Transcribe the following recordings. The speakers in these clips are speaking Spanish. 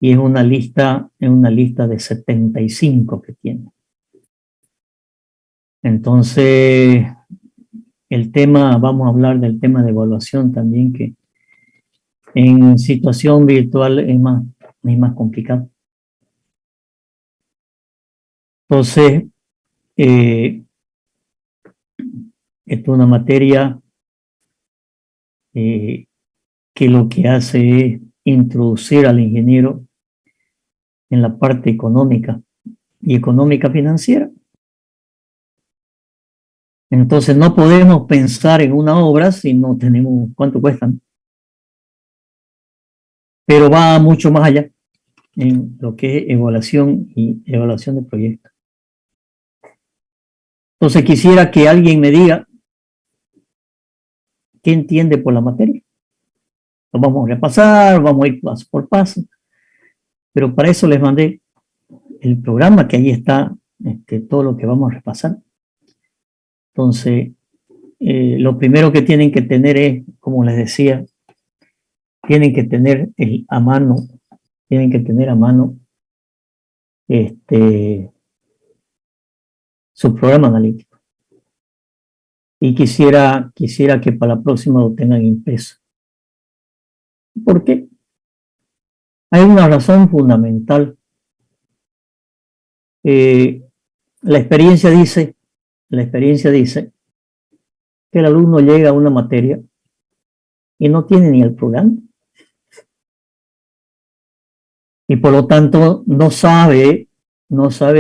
y es una lista de 75 que tiene. Entonces, vamos a hablar del tema de evaluación también, que en situación virtual es más complicado. Entonces, esta es una materia que lo que hace es introducir al ingeniero en la parte económica y económica financiera. Entonces no podemos pensar en una obra si no tenemos cuánto cuestan. Pero va mucho más allá en lo que es evaluación y evaluación de proyectos. Entonces quisiera que alguien me diga qué entiende por la materia. Lo vamos a repasar, vamos a ir paso por paso. Pero para eso les mandé el programa, que ahí está todo lo que vamos a repasar. Entonces, lo primero que tienen que tener es, como les decía, tienen que tener a mano su programa analítico. Y quisiera que para la próxima lo tengan impreso. ¿Por qué? Hay una razón fundamental. La experiencia dice que el alumno llega a una materia y no tiene ni el programa. Y por lo tanto no sabe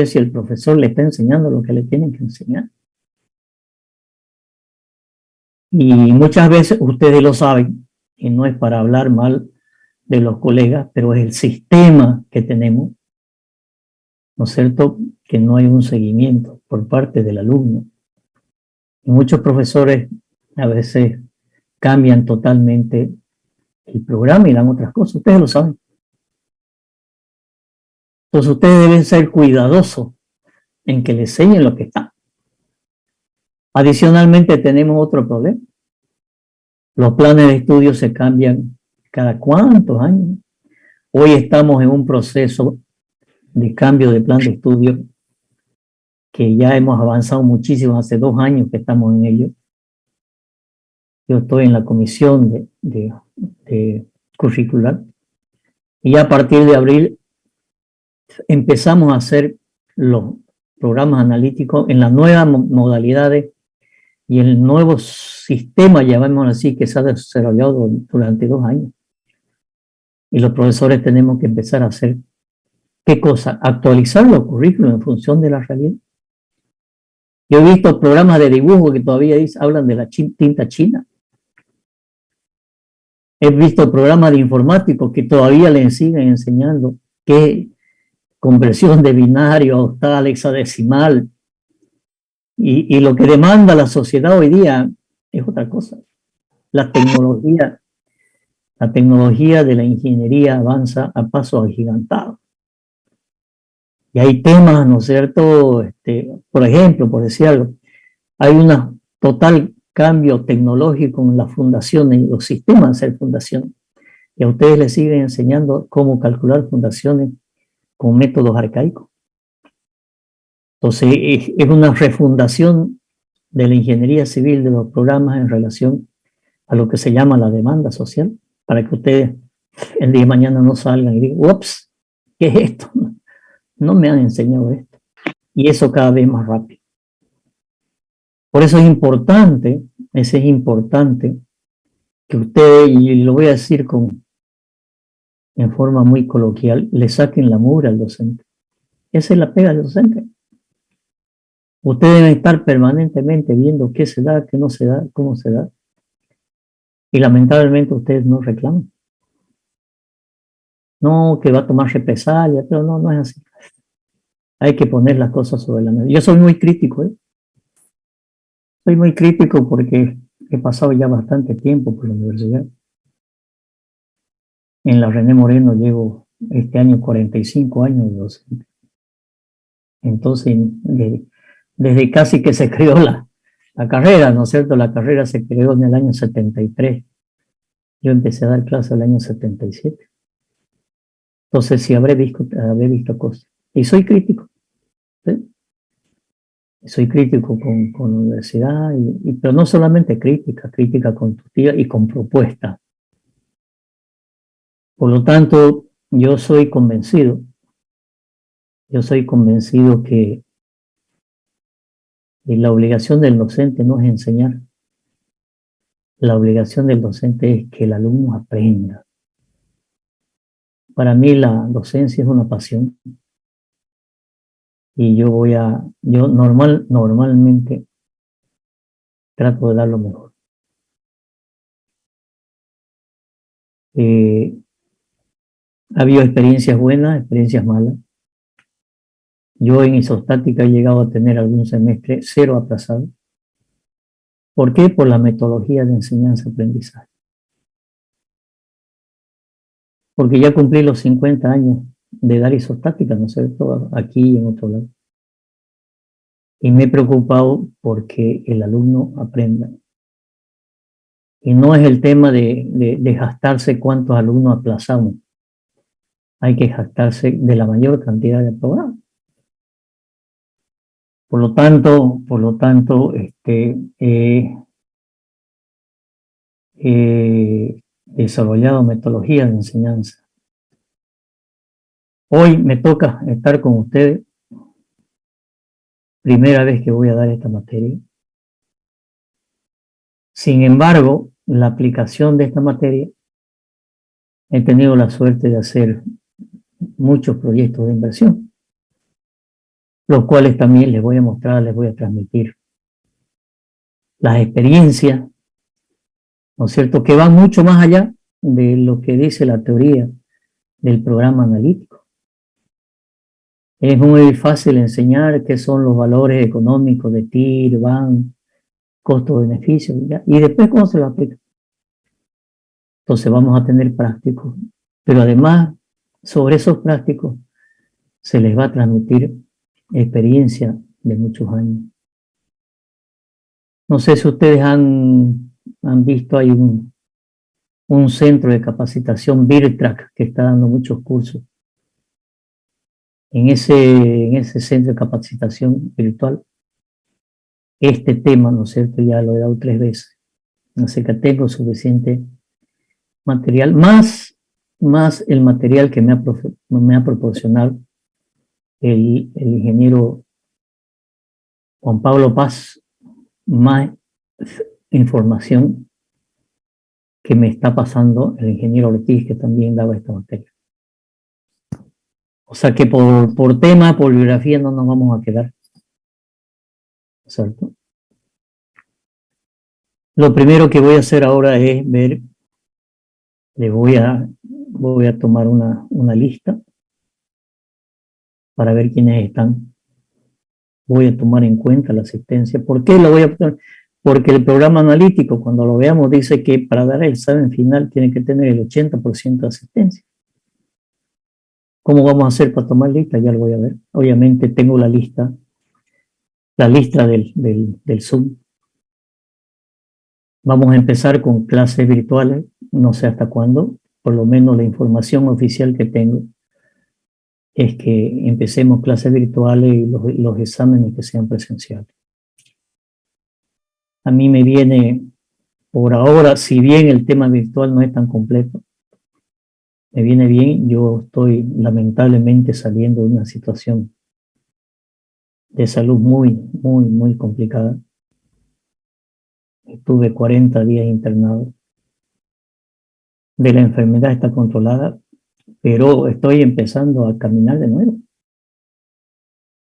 si el profesor le está enseñando lo que le tienen que enseñar. Y muchas veces ustedes lo saben, y no es para hablar mal de los colegas, pero es el sistema que tenemos, ¿no es cierto?, que no hay un seguimiento por parte del alumno. Y muchos profesores a veces cambian totalmente el programa y dan otras cosas, ustedes lo saben. Entonces ustedes deben ser cuidadosos en que les enseñen lo que está. Adicionalmente tenemos otro problema. Los planes de estudio se cambian cada cuántos años. Hoy estamos en un proceso de cambio de plan de estudio que ya hemos avanzado muchísimo, hace 2 años que estamos en ello. Yo estoy en la comisión de curricular y a partir de abril empezamos a hacer los programas analíticos en las nuevas modalidades y el nuevo sistema, llamémoslo así, que se ha desarrollado durante 2 años. Y los profesores tenemos que empezar a hacer, ¿qué cosa? Actualizar los currículos en función de la realidad. Yo he visto programas de dibujo que todavía hablan de la tinta china. He visto programas de informáticos que todavía les siguen enseñando qué conversión de binario, octal, hexadecimal. Y lo que demanda la sociedad hoy día es otra cosa. La tecnología de la ingeniería avanza a pasos agigantados. Y hay temas, ¿no es cierto? Por ejemplo, por decir algo, hay un total cambio tecnológico en las fundaciones y los sistemas de hacer fundaciones. Y a ustedes les siguen enseñando cómo calcular fundaciones con métodos arcaicos. Entonces, es una refundación de la ingeniería civil de los programas en relación a lo que se llama la demanda social, para que ustedes el día de mañana no salgan y digan, ups, ¿qué es esto? No me han enseñado esto. Y eso cada vez más rápido. Por eso es importante que ustedes, y lo voy a decir en forma muy coloquial, le saquen la mugre al docente. Esa es la pega del docente. Ustedes deben estar permanentemente viendo qué se da, qué no se da, cómo se da. Y lamentablemente ustedes no reclaman. No, que va a tomar represalia, pero no es así. Hay que poner las cosas sobre la mesa. Yo soy muy crítico, ¿eh? Soy muy crítico porque he pasado ya bastante tiempo por la universidad. En la René Moreno llevo este año 45 años de docente. Entonces, desde casi que se creó la carrera, ¿no es cierto? La carrera se creó en el año 73. Yo empecé a dar clases en el año 77. Entonces sí habré visto cosas. Y soy crítico, ¿sí? Soy crítico con la universidad, pero no solamente crítica constructiva y con propuesta. Por lo tanto, yo soy convencido que la obligación del docente no es enseñar, la obligación del docente es que el alumno aprenda. Para mí la docencia es una pasión y yo normalmente trato de dar lo mejor. Ha habido experiencias buenas, experiencias malas. Yo en isostática he llegado a tener algún semestre 0 aplazado. ¿Por qué? Por la metodología de enseñanza-aprendizaje. Porque ya cumplí los 50 años de dar isostática, ¿no es cierto? Aquí y en otro lado. Y me he preocupado porque el alumno aprenda. Y no es el tema de jactarse cuántos alumnos aplazamos. Hay que jactarse de la mayor cantidad de aprobados. Por lo tanto, desarrollado metodologías de enseñanza. Hoy me toca estar con ustedes, primera vez que voy a dar esta materia. Sin embargo, la aplicación de esta materia, he tenido la suerte de hacer muchos proyectos de inversión, los cuales también les voy a mostrar, les voy a transmitir las experiencias, ¿no es cierto?, que van mucho más allá de lo que dice la teoría del programa analítico. Es muy fácil enseñar qué son los valores económicos de TIR, BAN, costo-beneficio, y después cómo se lo aplica. Entonces vamos a tener prácticos, pero además sobre esos prácticos se les va a transmitir experiencia de muchos años. No sé si ustedes han visto, hay un centro de capacitación Virtrac que está dando muchos cursos. En ese centro de capacitación virtual, este tema, ¿no es cierto?, ya lo he dado 3 veces. Así que tengo suficiente material, más el material que me ha proporcionado el ingeniero Juan Pablo Paz, más información que me está pasando el ingeniero Ortiz, que también daba esta materia. O sea que por tema, por bibliografía, no nos vamos a quedar, ¿cierto? Lo primero que voy a hacer ahora es ver, voy a tomar una lista para ver quiénes están. Voy a tomar en cuenta la asistencia. ¿Por qué lo voy a poner? Porque el programa analítico, cuando lo veamos, dice que para dar el examen final tiene que tener el 80% de asistencia. ¿Cómo vamos a hacer para tomar lista? Ya lo voy a ver. Obviamente tengo la lista del Zoom. Vamos a empezar con clases virtuales, no sé hasta cuándo, por lo menos la información oficial que tengo es que empecemos clases virtuales y los exámenes que sean presenciales. A mí me viene, por ahora, si bien el tema virtual no es tan completo, me viene bien. Yo estoy lamentablemente saliendo de una situación de salud muy complicada. Estuve 40 días internado. De la enfermedad está controlada, pero estoy empezando a caminar de nuevo.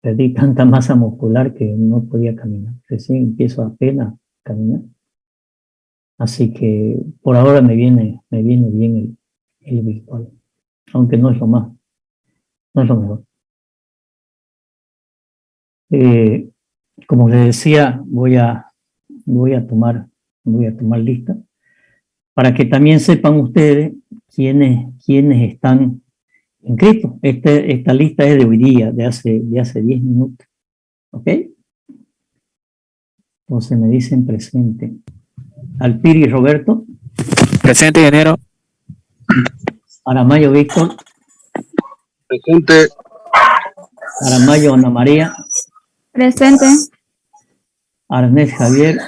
Perdí tanta masa muscular que no podía caminar. Recién empiezo apenas a caminar. Así que por ahora me viene bien el virtual, aunque no es lo mejor. Como les decía, voy a tomar lista para que también sepan ustedes quiénes están inscritos. Esta lista es de hoy día, de hace 10 minutos. ¿Ok? Entonces me dicen presente. Alpiri Roberto. Presente, ingeniero. Aramayo Víctor. Presente. Aramayo Ana María. Presente. Arnés Javier.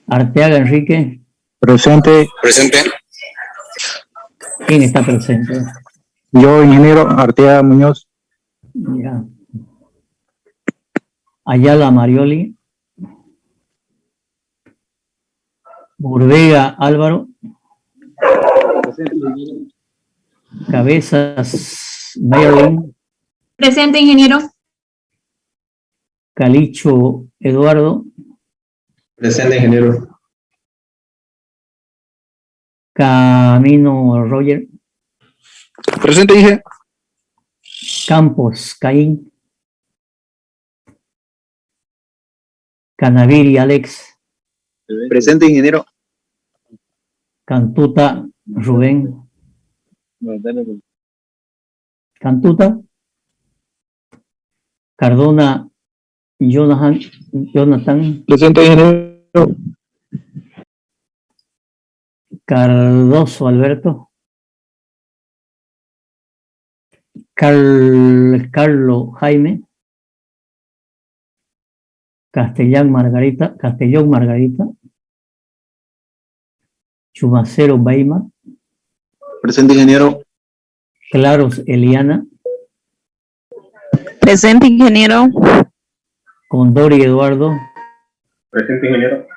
Arteaga Enrique. Presente. Presente. ¿Quién está presente? Yo, ingeniero Arteaga Muñoz. Ya. Ayala Marioli. Burvega Álvaro. Cabezas Marilyn. Presente, ingeniero. Calicho Eduardo. Presente, ingeniero. Camino Roger. Presente, dije. Campos Caín. Canaviri Alex. Presente, ingeniero. Cantuta Rubén. Cantuta. Cardona Jonathan. Presente, ingeniero. Cardoso Alberto. Carlo Jaime. Castellón Margarita. Chumacero Weimar. Presente, ingeniero. Claros Eliana. Presente, ingeniero. Condori Eduardo. Presente, ingeniero.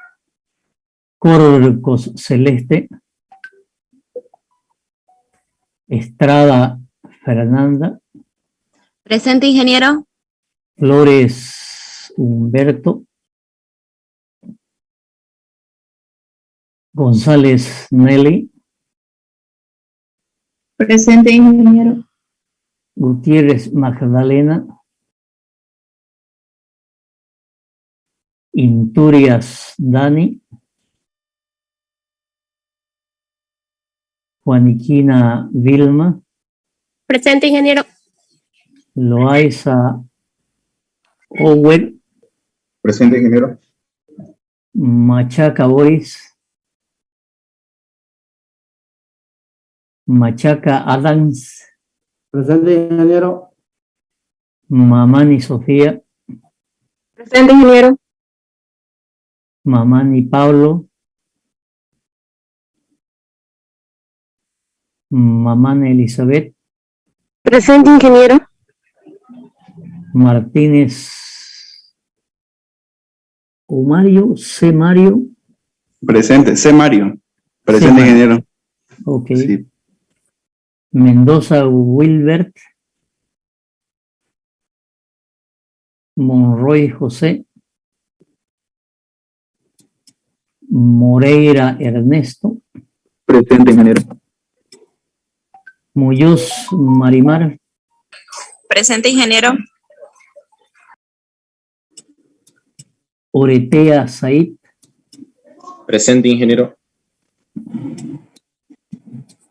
Corcos Celeste. Estrada Fernanda. Presente, ingeniero. Flores Humberto. González Nelly. Presente, ingeniero. Gutiérrez Magdalena. Inturias Dani. Juaniquina Vilma. Presente, ingeniero. Loaiza Owen. Presente, ingeniero. Machaca Boris. Machaca Adams. Presente, ingeniero. Mamani Sofía. Presente, ingeniero. Mamani Pablo. Mamani Elizabeth. Presente, ingeniero. Martínez Mario, C. Mario. Presente, C. Mario. Presente, C. ingeniero. Ok. Sí. Mendoza Wilbert. Monroy José. Moreira Ernesto. Presente, ingeniero. Muñoz Marimar. Presente, ingeniero. Oretea Said. Presente, ingeniero.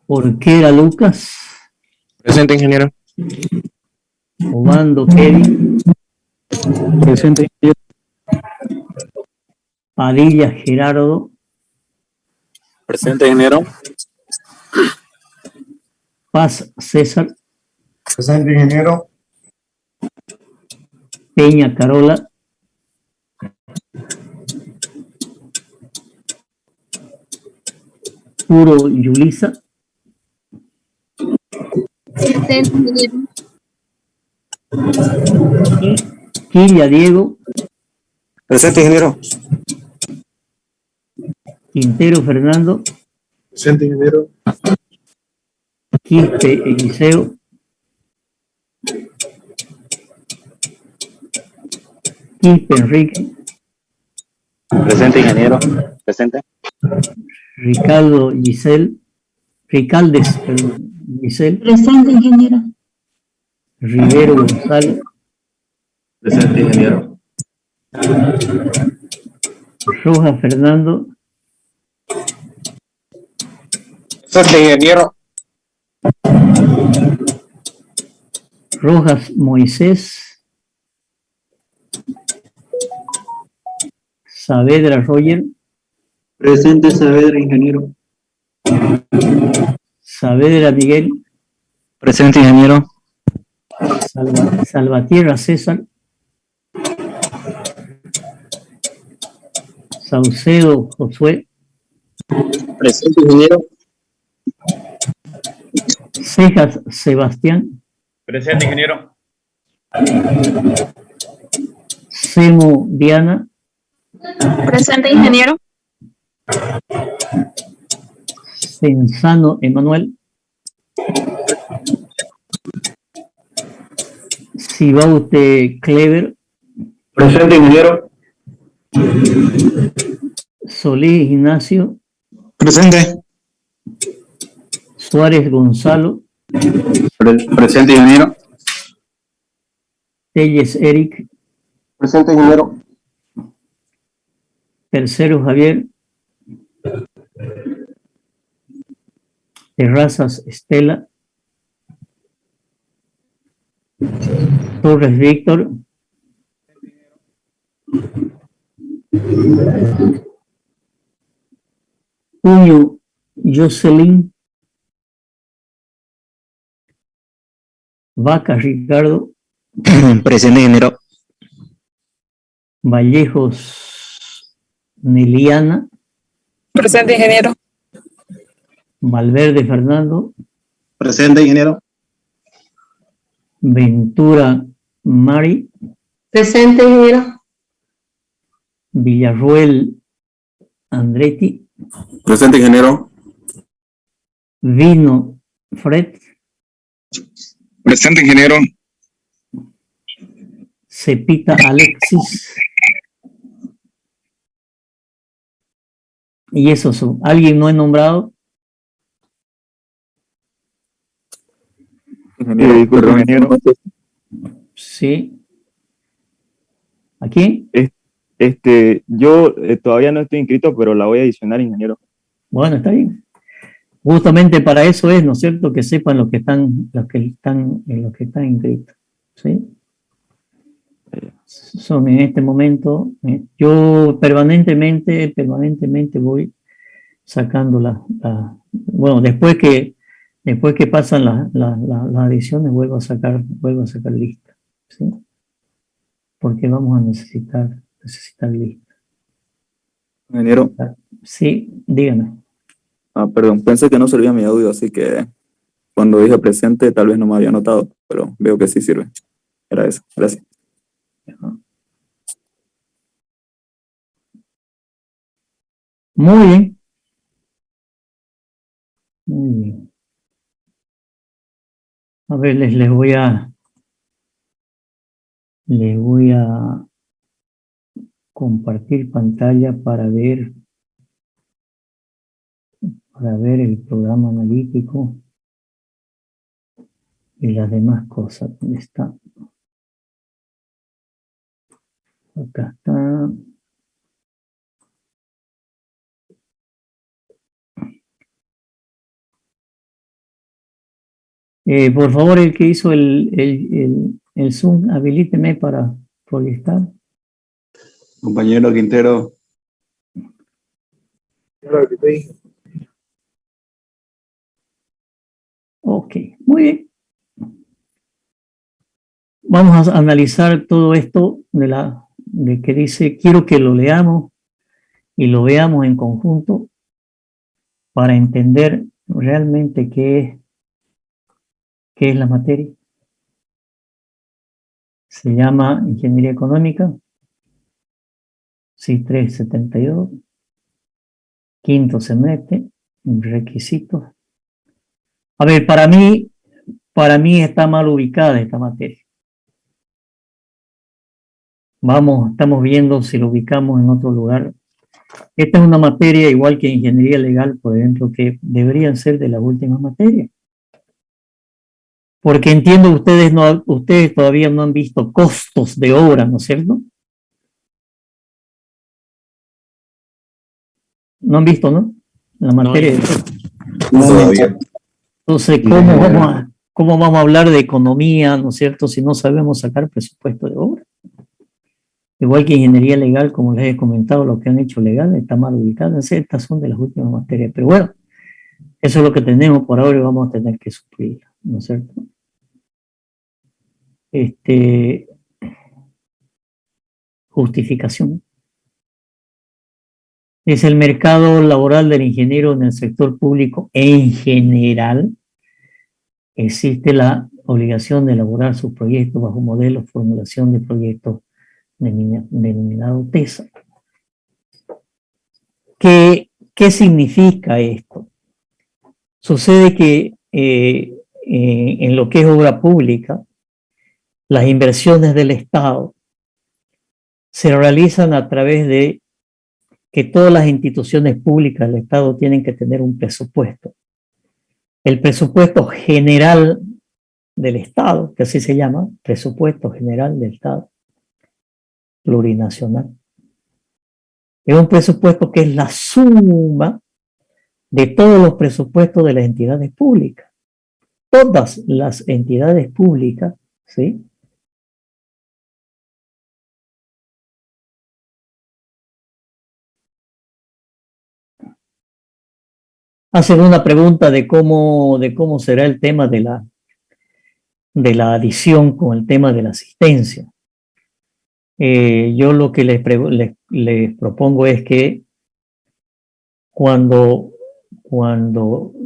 Orquera Lucas. Presente, ingeniero. Obando Kevin. Presente, ingeniero. Padilla Gerardo. Presente, ingeniero. Paz César. Presente, ingeniero. Peña Carola. Puro Yulisa. Presente, ingeniero. Quilla Diego. Presente, ingeniero. Quintero Fernando. Presente, ingeniero. Quispe Eliseo. Quispe Enrique. Presente, ingeniero. Presente. Ricardo Giselle. Ricaldes, perdón, Giselle. Presente, ingeniero. Rivero González. Presente, ingeniero. Rojas Fernando. Presente, ingeniero. Rojas Moisés. Saavedra Roger. Presente, Saavedra, ingeniero. Saavedra Miguel. Presente, ingeniero. Salvatierra César. Saucedo Josué. Presente, ingeniero. Cejas Sebastián. Presente, ingeniero. Semo Diana. Presente, ingeniero. Senzano Emanuel. Cibaute Clever. Presente, ingeniero. Solís Ignacio. Presente. Suárez Gonzalo. Presente, ingeniero. Telles Eric. Presente, ingeniero. Tercero Javier. Terrazas Estela. Torres Víctor. Puño Jocelyn. Vaca Ricardo. Presente, ingeniero. Vallejos Neliana. Presente, ingeniero. Valverde Fernando. Presente, ingeniero. Ventura Mari. Presente, ingeniero. Villarroel Andretti. Presente, ingeniero. Vino Fred. Presente, ingeniero. Cepita Alexis. Y esos son. ¿Alguien no he nombrado? Perdón, ingeniero. Sí. ¿A quién? Yo todavía no estoy inscrito, pero la voy a adicionar, ingeniero. Bueno, está bien. Justamente para eso es, ¿no es cierto?, que sepan los que están inscritos. ¿Sí? Son en este momento, yo permanentemente voy sacando bueno, después que pasan las adiciones, vuelvo a sacar lista, ¿sí? Porque vamos a necesitar lista. Ingeniero. Sí, dígame. Perdón, pensé que no servía mi audio, así que cuando dije presente tal vez no me había notado, pero veo que sí sirve. Era eso, gracias. Muy bien. Muy bien. A ver, les voy a compartir pantalla para ver el programa analítico y las demás cosas. ¿Dónde está? Acá está. Por favor, el que hizo el Zoom, habilíteme para proyectar. Compañero Quintero. Ok, muy bien. Vamos a analizar todo esto de que dice, quiero que lo leamos y lo veamos en conjunto para entender realmente qué es la materia. Se llama Ingeniería Económica, CIS 372, quinto semestre, requisitos. A ver, para mí está mal ubicada esta materia. Estamos viendo si lo ubicamos en otro lugar. Esta es una materia, igual que ingeniería legal, por ejemplo, que deberían ser de las últimas materias. Porque entiendo ustedes todavía no han visto costos de obra, ¿no es cierto? No han visto, ¿no? La materia. No, todavía. Entonces, ¿cómo vamos a hablar de economía, ¿no es cierto?, si no sabemos sacar presupuesto de obra? Igual que ingeniería legal, como les he comentado, lo que han hecho legal está mal ubicado. Estas son de las últimas materias. Pero bueno, Eso es lo que tenemos por ahora y vamos a tener que suplirlo, ¿no es cierto? Justificación. Es el mercado laboral del ingeniero en el sector público en general. Existe la obligación de elaborar sus proyectos bajo modelo de formulación de proyectos denominado TESA. ¿Qué significa esto? Sucede que en lo que es obra pública, las inversiones del Estado se realizan a través de que todas las instituciones públicas del Estado tienen que tener un presupuesto. El presupuesto general del Estado, que así se llama, presupuesto general del Estado, plurinacional. Es un presupuesto que es la suma de todos los presupuestos de las entidades públicas. Todas las entidades públicas, ¿sí? Hacen una pregunta de cómo será el tema de la adición con el tema de la asistencia. Yo lo que les propongo es que cuando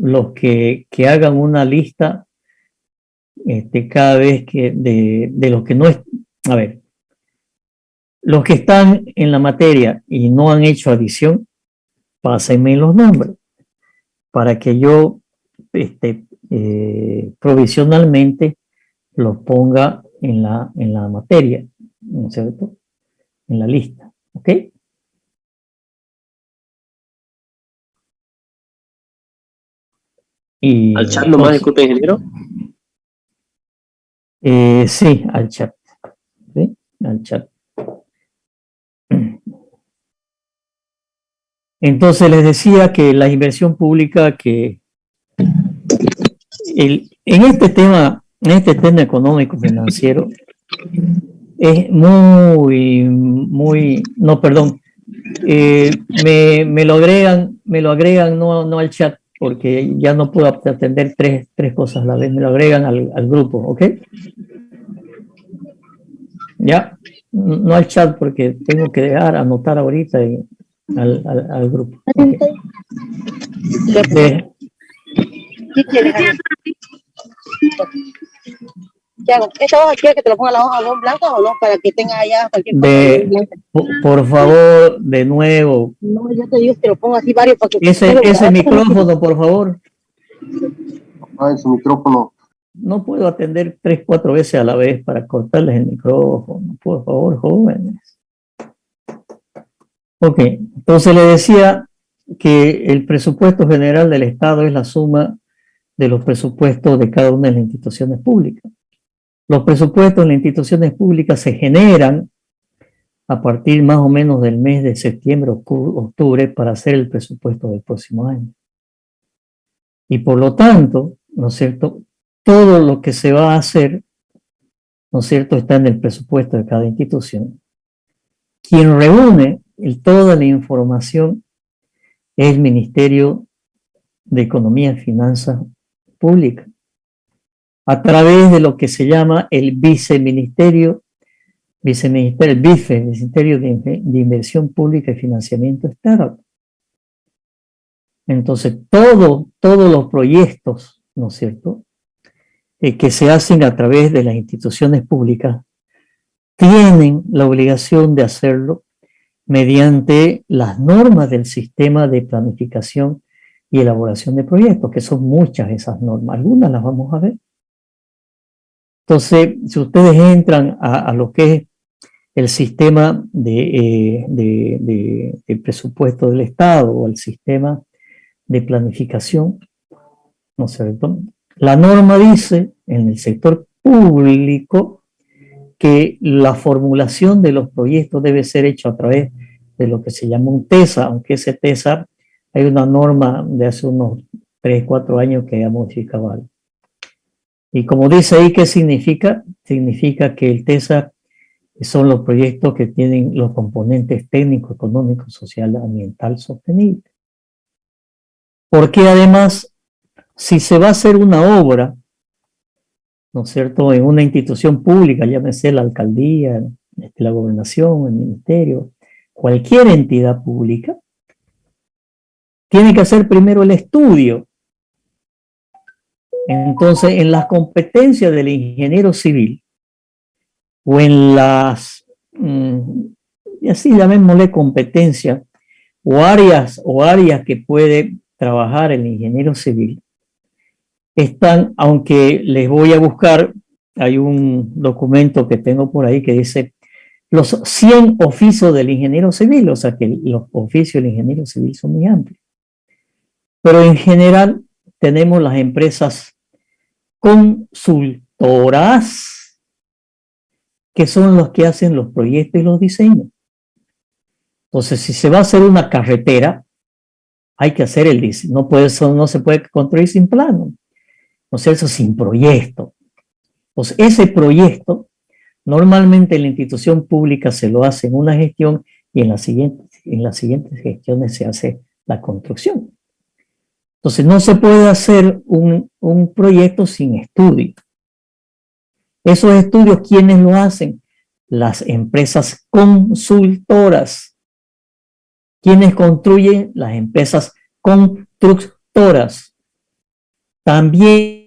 los que hagan una lista, cada vez que de los que no es, a ver, los que están en la materia y no han hecho adición, pásenme los nombres para que yo provisionalmente los ponga en la materia, ¿no es cierto? En la lista, ¿ok? Y, ¿Al chat nomás, disculpe, ingeniero? Sí, al chat. ¿Sí? Al chat. Entonces les decía que la inversión pública en este tema económico financiero es muy, no, perdón, me lo agregan no al chat porque ya no puedo atender tres cosas a la vez, me lo agregan al grupo, ¿ok? Ya, no al chat porque tengo que anotar ahorita al grupo. Okay. ¿Esta hoja quiere que te lo ponga la hoja blanca o no? Para que tenga allá cualquier cosa. Por favor, de nuevo. No, yo te digo que lo ponga así varios para que... Ese micrófono, por favor. Ese micrófono. No puedo atender 3, 4 veces a la vez para cortarles el micrófono. Por favor, jóvenes. Ok, entonces le decía que el presupuesto general del Estado es la suma de los presupuestos de cada una de las instituciones públicas. Los presupuestos en las instituciones públicas se generan a partir más o menos del mes de septiembre o octubre para hacer el presupuesto del próximo año. Y por lo tanto, ¿no es cierto?, todo lo que se va a hacer, ¿no es cierto?, está en el presupuesto de cada institución. Quien reúne toda la información es el Ministerio de Economía y Finanzas Públicas, a través de lo que se llama el Ministerio de Inversión Pública y Financiamiento Externo. Entonces, todos los proyectos, ¿no es cierto?, que se hacen a través de las instituciones públicas, tienen la obligación de hacerlo mediante las normas del sistema de planificación y elaboración de proyectos, que son muchas esas normas. Algunas las vamos a ver. Entonces, si ustedes entran a lo que es el sistema de presupuesto del Estado o el sistema de planificación, ¿no es cierto?, la norma dice en el sector público que la formulación de los proyectos debe ser hecha a través de lo que se llama un TESA, aunque ese TESA hay una norma de hace unos 3, 4 años que ha modificado algo. Y como dice ahí, ¿qué significa? Significa que el TESA son los proyectos que tienen los componentes técnico, económico, social, ambiental, sostenible. Porque además si se va a hacer una obra, ¿no es cierto?, en una institución pública, llámese la alcaldía, la gobernación, el ministerio, cualquier entidad pública, tiene que hacer primero el estudio. Entonces, en las competencias del ingeniero civil, o en las, y así llamémosle competencias, o áreas que puede trabajar el ingeniero civil, están, aunque les voy a buscar, hay un documento que tengo por ahí que dice los 100 oficios del ingeniero civil, o sea que los oficios del ingeniero civil son muy amplios. Pero en general tenemos las empresas consultoras, que son los que hacen los proyectos y los diseños. Entonces, si se va a hacer una carretera, hay que hacer el diseño. No se puede construir sin plano. O sea, eso sin proyecto. Pues ese proyecto, normalmente en la institución pública se lo hace en una gestión y en las siguientes gestiones se hace la construcción. Entonces, no se puede hacer un proyecto sin estudio. Esos estudios, ¿quiénes lo hacen? Las empresas consultoras. ¿Quiénes construyen? Las empresas constructoras. También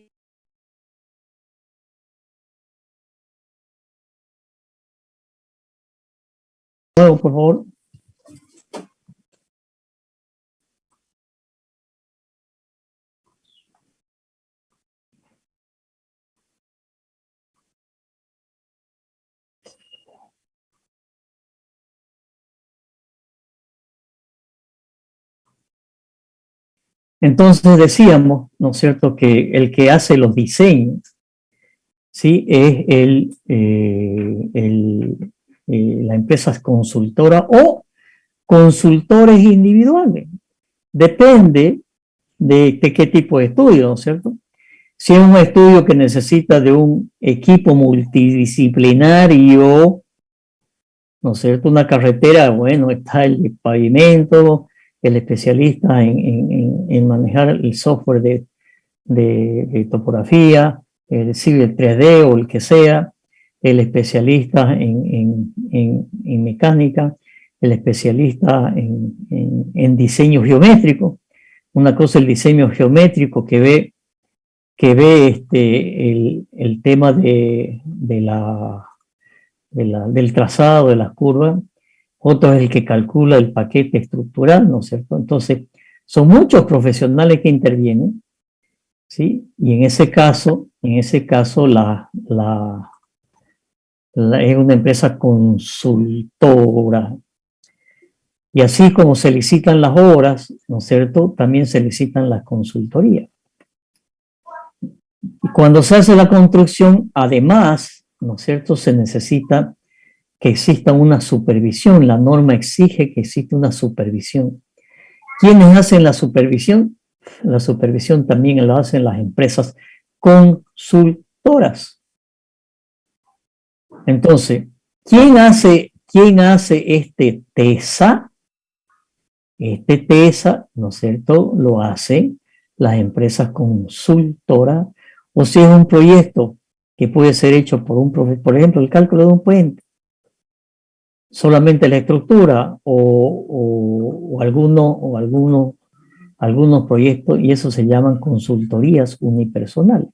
por favor. Entonces decíamos, ¿no es cierto?, que el que hace los diseños, ¿sí?, es la empresa consultora o consultores individuales. Depende de qué tipo de estudio, ¿no es cierto? Si es un estudio que necesita de un equipo multidisciplinario, ¿no es cierto?, una carretera, bueno, está el de pavimento, el especialista en manejar el software de topografía, el civil 3D o el que sea, el especialista en mecánica, el especialista en diseño geométrico. Una cosa el diseño geométrico que ve el tema del trazado de las curvas. Otro es el que calcula el paquete estructural, ¿no es cierto? Entonces, son muchos profesionales que intervienen, ¿sí? Y en ese caso es una empresa consultora. Y así como se licitan las obras, ¿no es cierto?, también se licitan las consultorías. Y cuando se hace la construcción, además, ¿no es cierto?, se necesita que exista una supervisión. La norma exige que exista una supervisión. ¿Quiénes hacen la supervisión? La supervisión también la hacen las empresas consultoras. Entonces, ¿quién hace este TESA? Este TESA, ¿no es cierto?, lo hacen las empresas consultoras, o si es un proyecto que puede ser hecho por un profesor, por ejemplo, el cálculo de un puente, solamente la estructura o algunos proyectos, y eso se llaman consultorías unipersonales,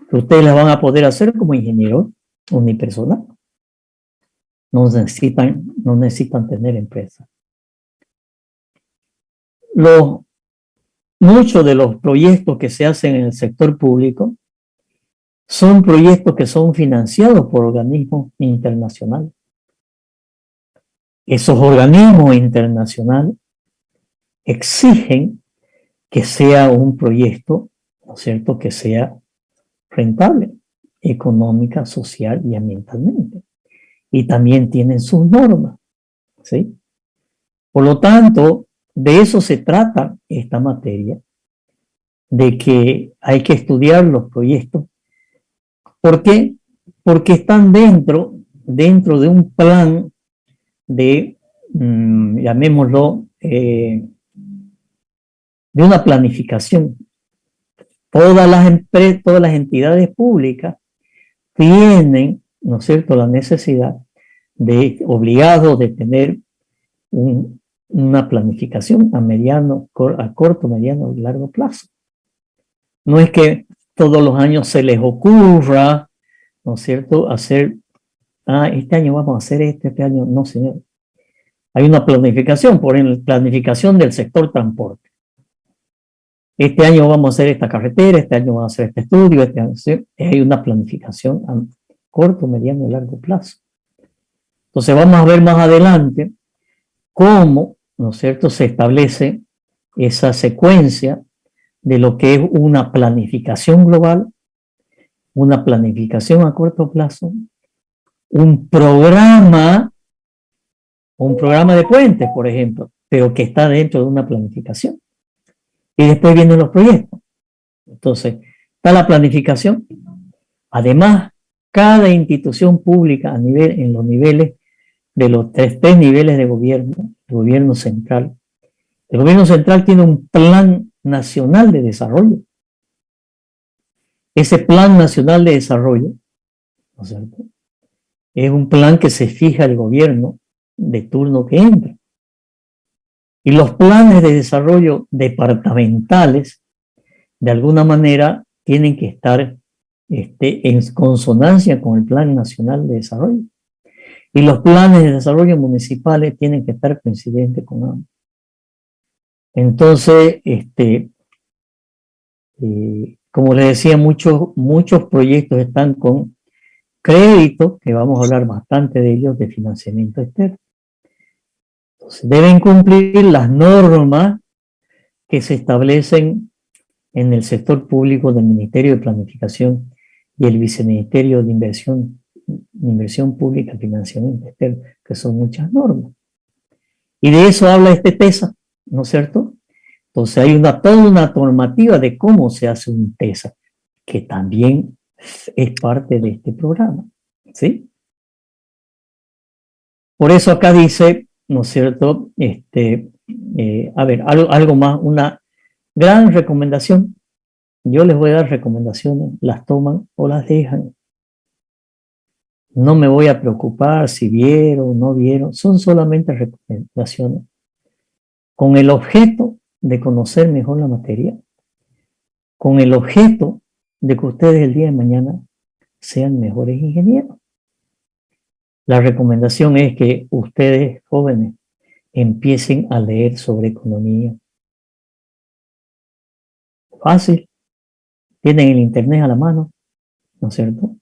que ustedes las van a poder hacer como ingeniero unipersonal. No necesitan tener empresa. Muchos de los proyectos que se hacen en el sector público son proyectos que son financiados por organismos internacionales. Esos organismos internacionales exigen que sea un proyecto, ¿no es cierto?, que sea rentable, económica, social y ambientalmente. Y también tienen sus normas, ¿sí? Por lo tanto, de eso se trata esta materia, de que hay que estudiar los proyectos. ¿Por qué? Porque están dentro de un plan de, llamémoslo, de una planificación. todas las empresas, todas las entidades públicas tienen, ¿no es cierto?, la necesidad de, obligados de tener una planificación a corto, mediano y largo plazo. No es que todos los años se les ocurra, ¿no es cierto?, hacer, este año vamos a hacer este año, no, señor. Hay una planificación, por ejemplo, planificación del sector transporte. Este año vamos a hacer esta carretera, este año vamos a hacer este estudio, este año, ¿sí? Hay una planificación a corto, mediano y largo plazo. Entonces vamos a ver más adelante cómo, ¿no es cierto?, se establece esa secuencia de lo que es una planificación global, una planificación a corto plazo, un programa de puentes, por ejemplo, pero que está dentro de una planificación. Y después vienen los proyectos. Entonces, está la planificación. Además, cada institución pública en los niveles de los tres niveles de gobierno, el gobierno central. El gobierno central tiene un plan nacional de desarrollo. Ese plan nacional de desarrollo, ¿no es cierto?, es un plan que se fija el gobierno de turno que entra. Y los planes de desarrollo departamentales, de alguna manera, tienen que estar en consonancia con el Plan Nacional de Desarrollo. Y los planes de desarrollo municipales tienen que estar coincidentes con ambos. Entonces, como les decía, muchos proyectos están con créditos, que vamos a hablar bastante de ellos, de financiamiento externo. Entonces, deben cumplir las normas que se establecen en el sector público del Ministerio de Planificación y el Viceministerio de Inversión Pública y Financiamiento Externo, que son muchas normas. Y de eso habla este TESA, ¿no es cierto? Entonces hay toda una normativa de cómo se hace un TESA, que también es parte de este programa, ¿sí? Por eso acá dice, ¿no es cierto? A ver, algo más, una gran recomendación. Yo les voy a dar recomendaciones, las toman o las dejan. No me voy a preocupar si vieron o no vieron, son solamente recomendaciones, con el objeto de conocer mejor la materia, con el objeto de que ustedes el día de mañana sean mejores ingenieros. La recomendación es que ustedes, jóvenes, empiecen a leer sobre economía. Fácil. Tienen el internet a la mano, ¿no es cierto?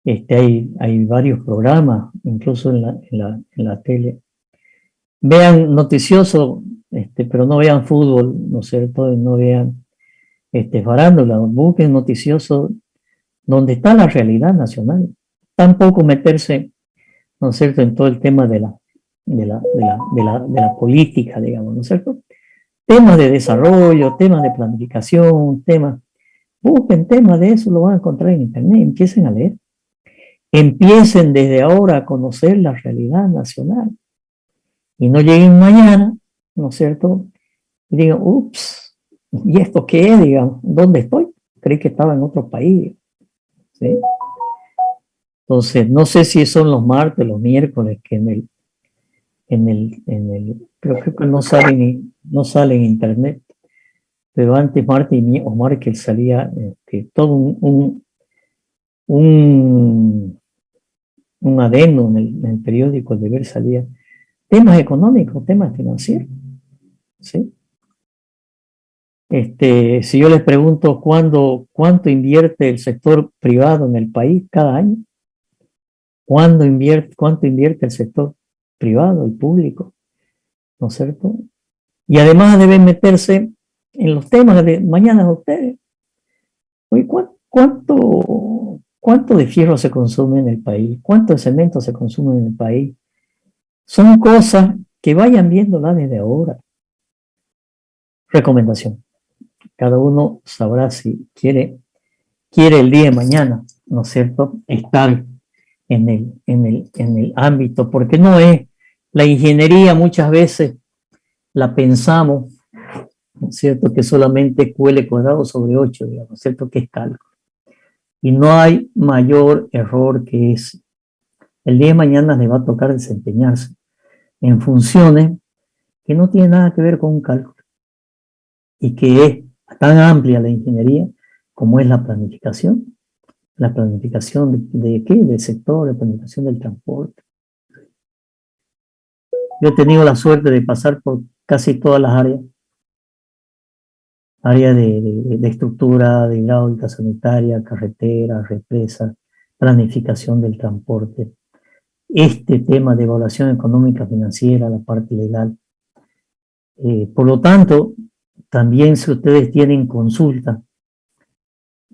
Hay varios programas, incluso en la tele. Vean noticioso, pero no vean fútbol, ¿no es cierto? No vean farándula, busquen noticioso donde está la realidad nacional. Tampoco meterse, ¿no es cierto?, en todo el tema de la política, digamos, ¿no es cierto? Temas de desarrollo, temas de planificación, busquen temas de eso, lo van a encontrar en internet, empiecen a leer. Empiecen desde ahora a conocer la realidad nacional. Y no lleguen mañana, ¿no es cierto?, y digan, ups, ¿y esto qué es? Digamos, ¿dónde estoy? Creí que estaba en otro país, ¿sí? Entonces, no sé si son los martes, los miércoles, que creo que no sale en internet, pero antes martes o miércoles salía todo un adendo en el periódico El Deber, salía temas económicos, temas financieros, ¿sí? Si yo les pregunto cuánto invierte el sector privado en el país cada año, cuánto invierte el sector privado, el público, ¿no es cierto? Y además deben meterse en los temas de mañana ustedes. Oye, ¿cuánto de fierro se consume en el país? ¿Cuánto de cemento se consume en el país? Son cosas que vayan viéndolas desde ahora. Recomendación. Cada uno sabrá si quiere el día de mañana, ¿no es cierto?, estar en el ámbito, porque no es la ingeniería, muchas veces la pensamos, ¿no es cierto?, que solamente QL cuadrado sobre 8, digamos, ¿no es cierto?, que es cálculo. Y no hay mayor error que ese. El día de mañana le va a tocar desempeñarse en funciones que no tienen nada que ver con un cálculo y que es tan amplia la ingeniería como es la planificación de qué, del sector, la planificación del transporte. Yo he tenido la suerte de pasar por casi todas las áreas de estructura, de hidráulica sanitaria, carretera, represa, planificación del transporte. Este tema de evaluación económica financiera, la parte legal. Por lo tanto, también si ustedes tienen consulta,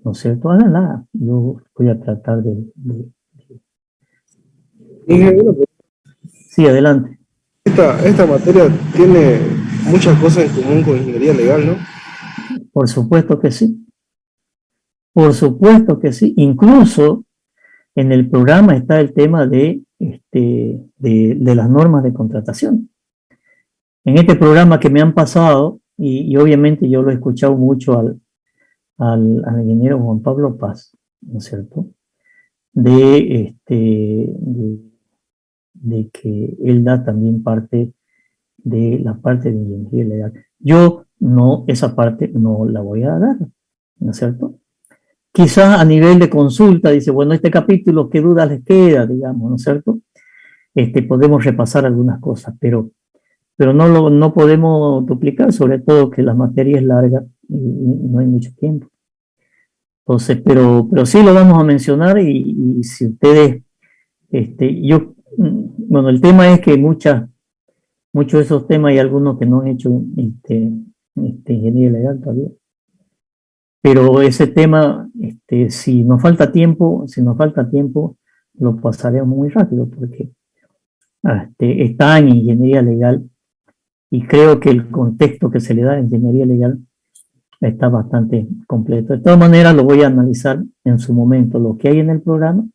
¿no es cierto?, háganla. Yo voy a tratar de... Sí, adelante. Esta materia tiene muchas cosas en común con ingeniería legal, ¿no? Por supuesto que sí. Por supuesto que sí. Incluso en el programa está el tema de las normas de contratación. En este programa que me han pasado, y obviamente yo lo he escuchado mucho al ingeniero Juan Pablo Paz, ¿no es cierto?, de que él da también parte de la parte de ingeniería legal. Yo no, esa parte no la voy a dar, ¿no es cierto? Quizás a nivel de consulta, dice, bueno, este capítulo, ¿qué dudas les queda, digamos, ¿no es cierto? Podemos repasar algunas cosas, pero no podemos duplicar, sobre todo que la materia es larga y no hay mucho tiempo. Entonces, pero sí lo vamos a mencionar y si ustedes, bueno, el tema es que muchos de esos temas hay algunos que no han hecho ingeniería legal todavía. Pero ese tema, si nos falta tiempo, lo pasaremos muy rápido porque está en ingeniería legal y creo que el contexto que se le da a ingeniería legal está bastante completo. De todas maneras, lo voy a analizar en su momento, lo que hay en el programa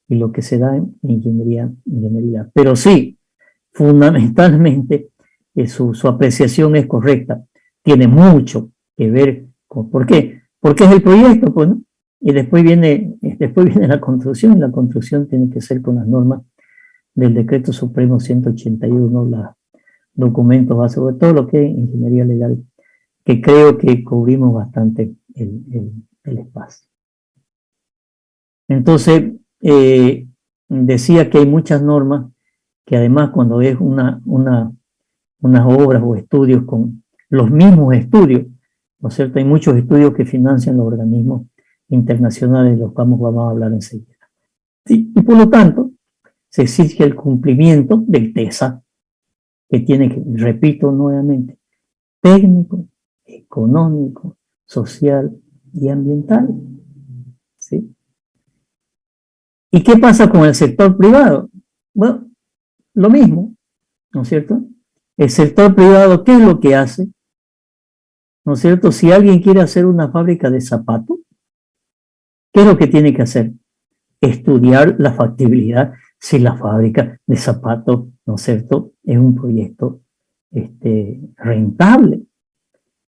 y lo que se da en ingeniería. Pero sí, fundamentalmente, su apreciación es correcta. Tiene mucho que ver con... ¿Por qué? Porque es el proyecto, pues, ¿no? Y después viene la construcción, y la construcción tiene que ser con las normas del Decreto Supremo 181, los documentos base, sobre todo lo que es ingeniería legal, que creo que cubrimos bastante el espacio. Entonces, decía que hay muchas normas que además cuando es unas obras o estudios con los mismos estudios, ¿no es cierto? Hay muchos estudios que financian los organismos internacionales, de los cuales vamos a hablar enseguida. Sí, y por lo tanto, se exige el cumplimiento del TESA, que tiene que, repito nuevamente, técnico, económico, social y ambiental. ¿Sí? ¿Y qué pasa con el sector privado? Bueno, lo mismo, ¿no es cierto? El sector privado, ¿qué es lo que hace? ¿No es cierto? Si alguien quiere hacer una fábrica de zapatos, ¿qué es lo que tiene que hacer? Estudiar la factibilidad si la fábrica de zapatos, ¿no es cierto?, es un proyecto rentable,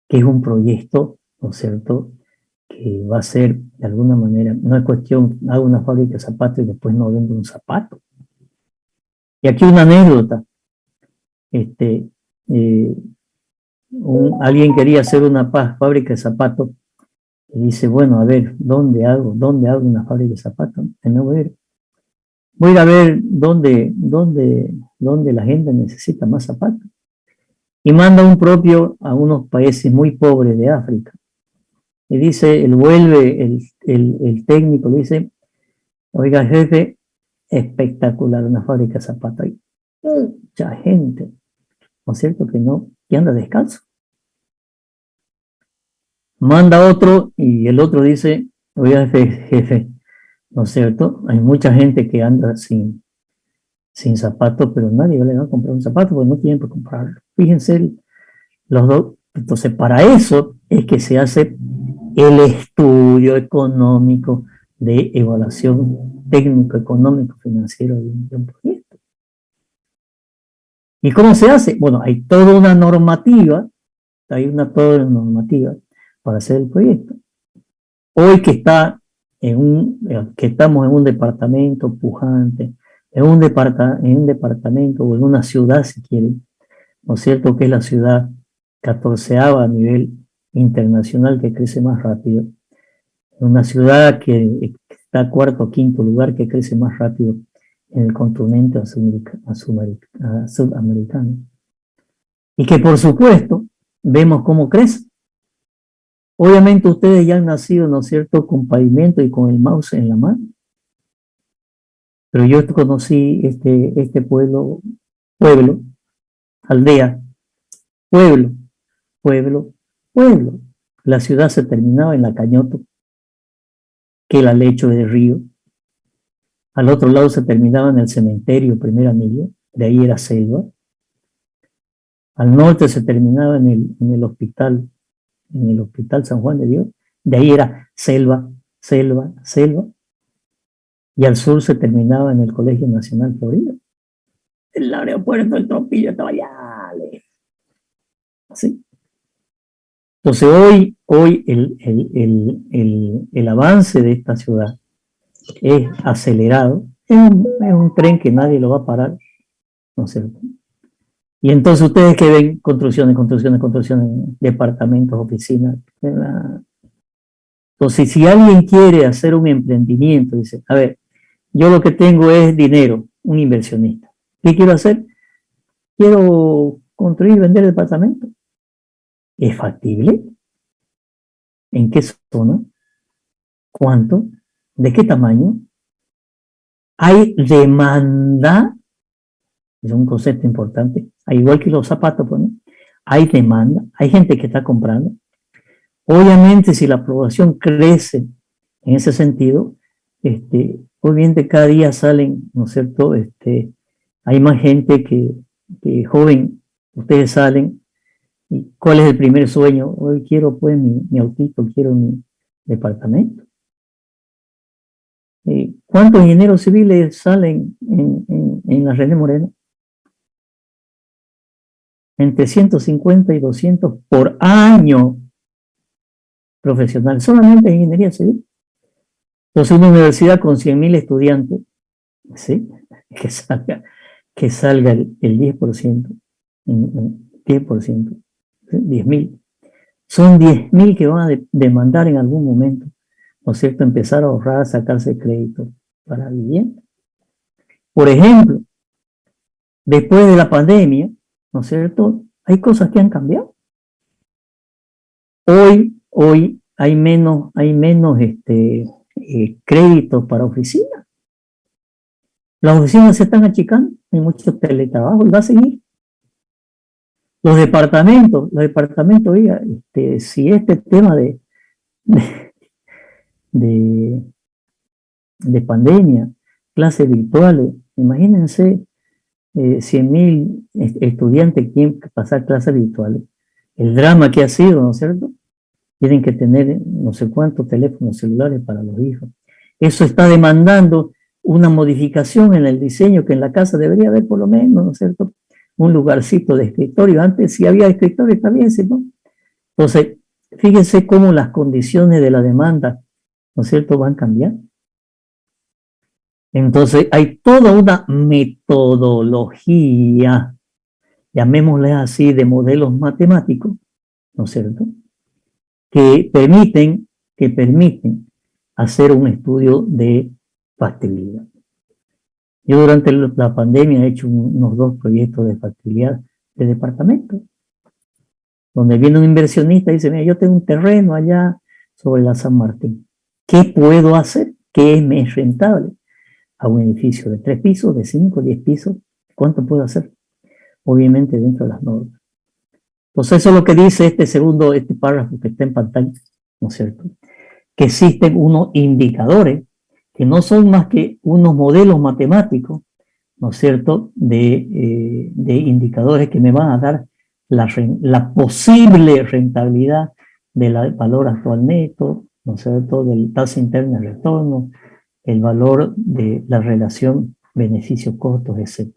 que es un proyecto, ¿no es cierto?, que va a ser, de alguna manera, no es cuestión, hago una fábrica de zapatos y después no vendo un zapato. Y aquí una anécdota. Alguien quería hacer una fábrica de zapatos y dice, bueno, a ver, ¿dónde hago una fábrica de zapatos? Voy a ir a ver dónde la gente necesita más zapatos. Y manda un propio a unos países muy pobres de África. Y dice, el técnico le dice, oiga, jefe, espectacular, una fábrica de zapatos. Hay mucha gente, ¿no es cierto?, que anda descalzo. Manda otro y el otro dice, oiga, jefe, ¿no es cierto?, hay mucha gente que anda sin zapatos, pero nadie le va a comprar un zapato porque no tienen para comprarlo. Fíjense los dos. Entonces, para eso es que se hace el estudio económico de evaluación técnico-económico financiero de un proyecto. ¿Y cómo se hace? Bueno, hay toda una normativa hay una toda normativa para hacer el proyecto. Hoy que estamos en un departamento pujante, en un departamento o en una ciudad, si quieren, ¿no es cierto?, que es la ciudad 14ª a nivel internacional que crece más rápido, una ciudad que está cuarto o quinto lugar que crece más rápido en el continente sudamericano. Y que por supuesto vemos cómo crece. Obviamente ustedes ya han nacido, ¿no es cierto?, con pavimento y con el mouse en la mano. Pero yo conocí este pueblo, aldea, pueblo. La ciudad se terminaba en la Cañoto, que era el lecho del río. Al otro lado se terminaba en el cementerio Primer Anillo, de ahí era selva. Al norte se terminaba en el hospital San Juan de Dios, de ahí era selva. Y al sur se terminaba en el Colegio Nacional Florida. El aeropuerto del Tropillo estaba allá lejos. Así. Entonces hoy el avance de esta ciudad es acelerado. Es un tren que nadie lo va a parar, ¿no es cierto? Y entonces ustedes que ven construcciones, departamentos, oficinas. Entonces, si alguien quiere hacer un emprendimiento, dice, a ver, yo lo que tengo es dinero, un inversionista. ¿Qué quiero hacer? Quiero construir y vender departamentos. ¿Es factible? ¿En qué zona? ¿Cuánto? ¿De qué tamaño? ¿Hay demanda? Es un concepto importante. Igual que los zapatos, ¿no? Hay demanda, hay gente que está comprando. Obviamente, si la población crece en ese sentido, obviamente cada día salen, ¿no es cierto? Hay más gente que joven, ustedes salen. ¿Y cuál es el primer sueño? Hoy quiero pues mi autito, quiero mi departamento. ¿Cuántos ingenieros civiles salen en la René Moreno? Entre 150 y 200 por año profesional, solamente en ingeniería civil. Entonces una universidad con 100.000 estudiantes, ¿sí? que salga el 10%, 10%, 10.000. Son 10.000 que van a demandar en algún momento, ¿no es cierto?, empezar a ahorrar, sacarse crédito para vivienda. Por ejemplo, después de la pandemia, ¿no es cierto?, hay cosas que han cambiado. Hoy hay menos créditos para oficinas. Las oficinas se están achicando, hay mucho teletrabajo y va a seguir. Los departamentos, oiga, si este tema de pandemia, clases virtuales, imagínense 100.000 estudiantes que quieren pasar clases virtuales. El drama que ha sido, ¿no es cierto? Tienen que tener no sé cuántos teléfonos celulares para los hijos. Eso está demandando una modificación en el diseño, que en la casa debería haber por lo menos, ¿no es cierto?, un lugarcito de escritorio. Antes si había escritorio está bien, si no. Entonces, fíjense cómo las condiciones de la demanda, ¿no es cierto?, van cambiando. Entonces, hay toda una metodología, llamémosle así, de modelos matemáticos, ¿no es cierto?, que permiten hacer un estudio de factibilidad. Yo durante la pandemia he hecho unos 2 proyectos de factibilidad de departamento, donde viene un inversionista y dice, mira, yo tengo un terreno allá sobre la San Martín. ¿Qué puedo hacer? ¿Qué me es rentable? A un edificio de 3 pisos, de 5, 10 pisos, ¿cuánto puedo hacer? Obviamente dentro de las normas. Entonces eso es lo que dice este párrafo que está en pantalla, ¿no es cierto? Que existen unos indicadores que no son más que unos modelos matemáticos, ¿no es cierto?, de indicadores que me van a dar la posible rentabilidad del valor actual neto, ¿no es cierto?, del tasa interna de retorno, el valor de la relación beneficios-costos, etc.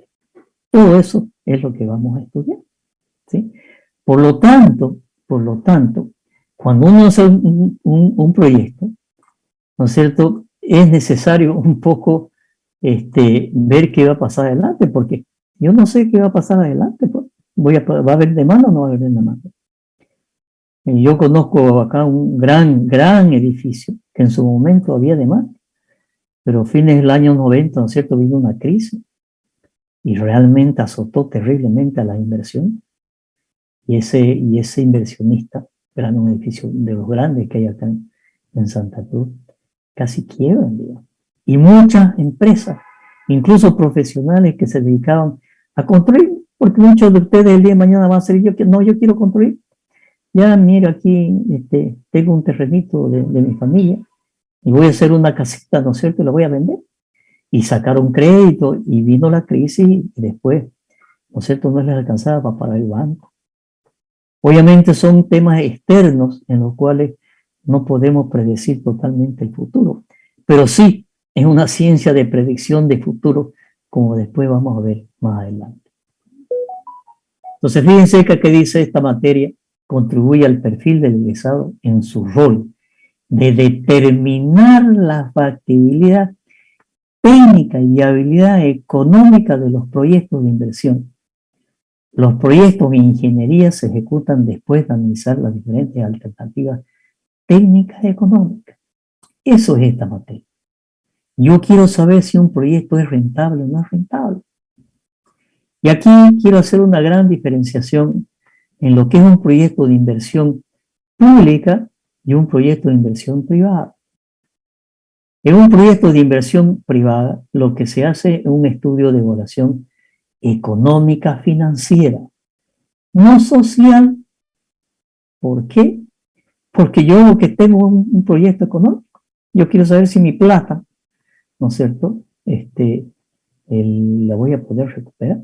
Todo eso es lo que vamos a estudiar, ¿sí? Por lo tanto, Por lo tanto, cuando uno hace un proyecto, ¿no es cierto?, es necesario un poco ver qué va a pasar adelante, porque yo no sé qué va a pasar adelante. Pues. ¿Va a haber demanda o no va a haber demanda? Y yo conozco acá un gran edificio que en su momento había demanda, pero a fines del año 90, ¿no es cierto?, vino una crisis y realmente azotó terriblemente a la inversión. Y ese inversionista, era un edificio de los grandes que hay acá en Santa Cruz, casi quiebran, digamos. Y muchas empresas, incluso profesionales que se dedicaban a construir, porque muchos de ustedes el día de mañana van a ser yo quiero construir. Ya, mira, aquí tengo un terrenito de mi familia y voy a hacer una casita, ¿no es cierto? Y la voy a vender. Y sacaron crédito y vino la crisis y después, ¿no es cierto?, no les alcanzaba para pagar el banco. Obviamente son temas externos en los cuales no podemos predecir totalmente el futuro, pero sí es una ciencia de predicción de futuro, como después vamos a ver más adelante. Entonces, fíjense que dice esta materia, contribuye al perfil del egresado en su rol de determinar la factibilidad técnica y viabilidad económica de los proyectos de inversión. Los proyectos de ingeniería se ejecutan después de analizar las diferentes alternativas técnicas y económicas. Eso es esta materia. Yo quiero saber si un proyecto es rentable o no es rentable. Y aquí quiero hacer una gran diferenciación en lo que es un proyecto de inversión pública y un proyecto de inversión privada. En un proyecto de inversión privada, lo que se hace es un estudio de evaluación económica financiera, no social. ¿Por qué? Porque yo que tengo un proyecto económico, yo quiero saber si mi plata, ¿no es cierto?, la voy a poder recuperar.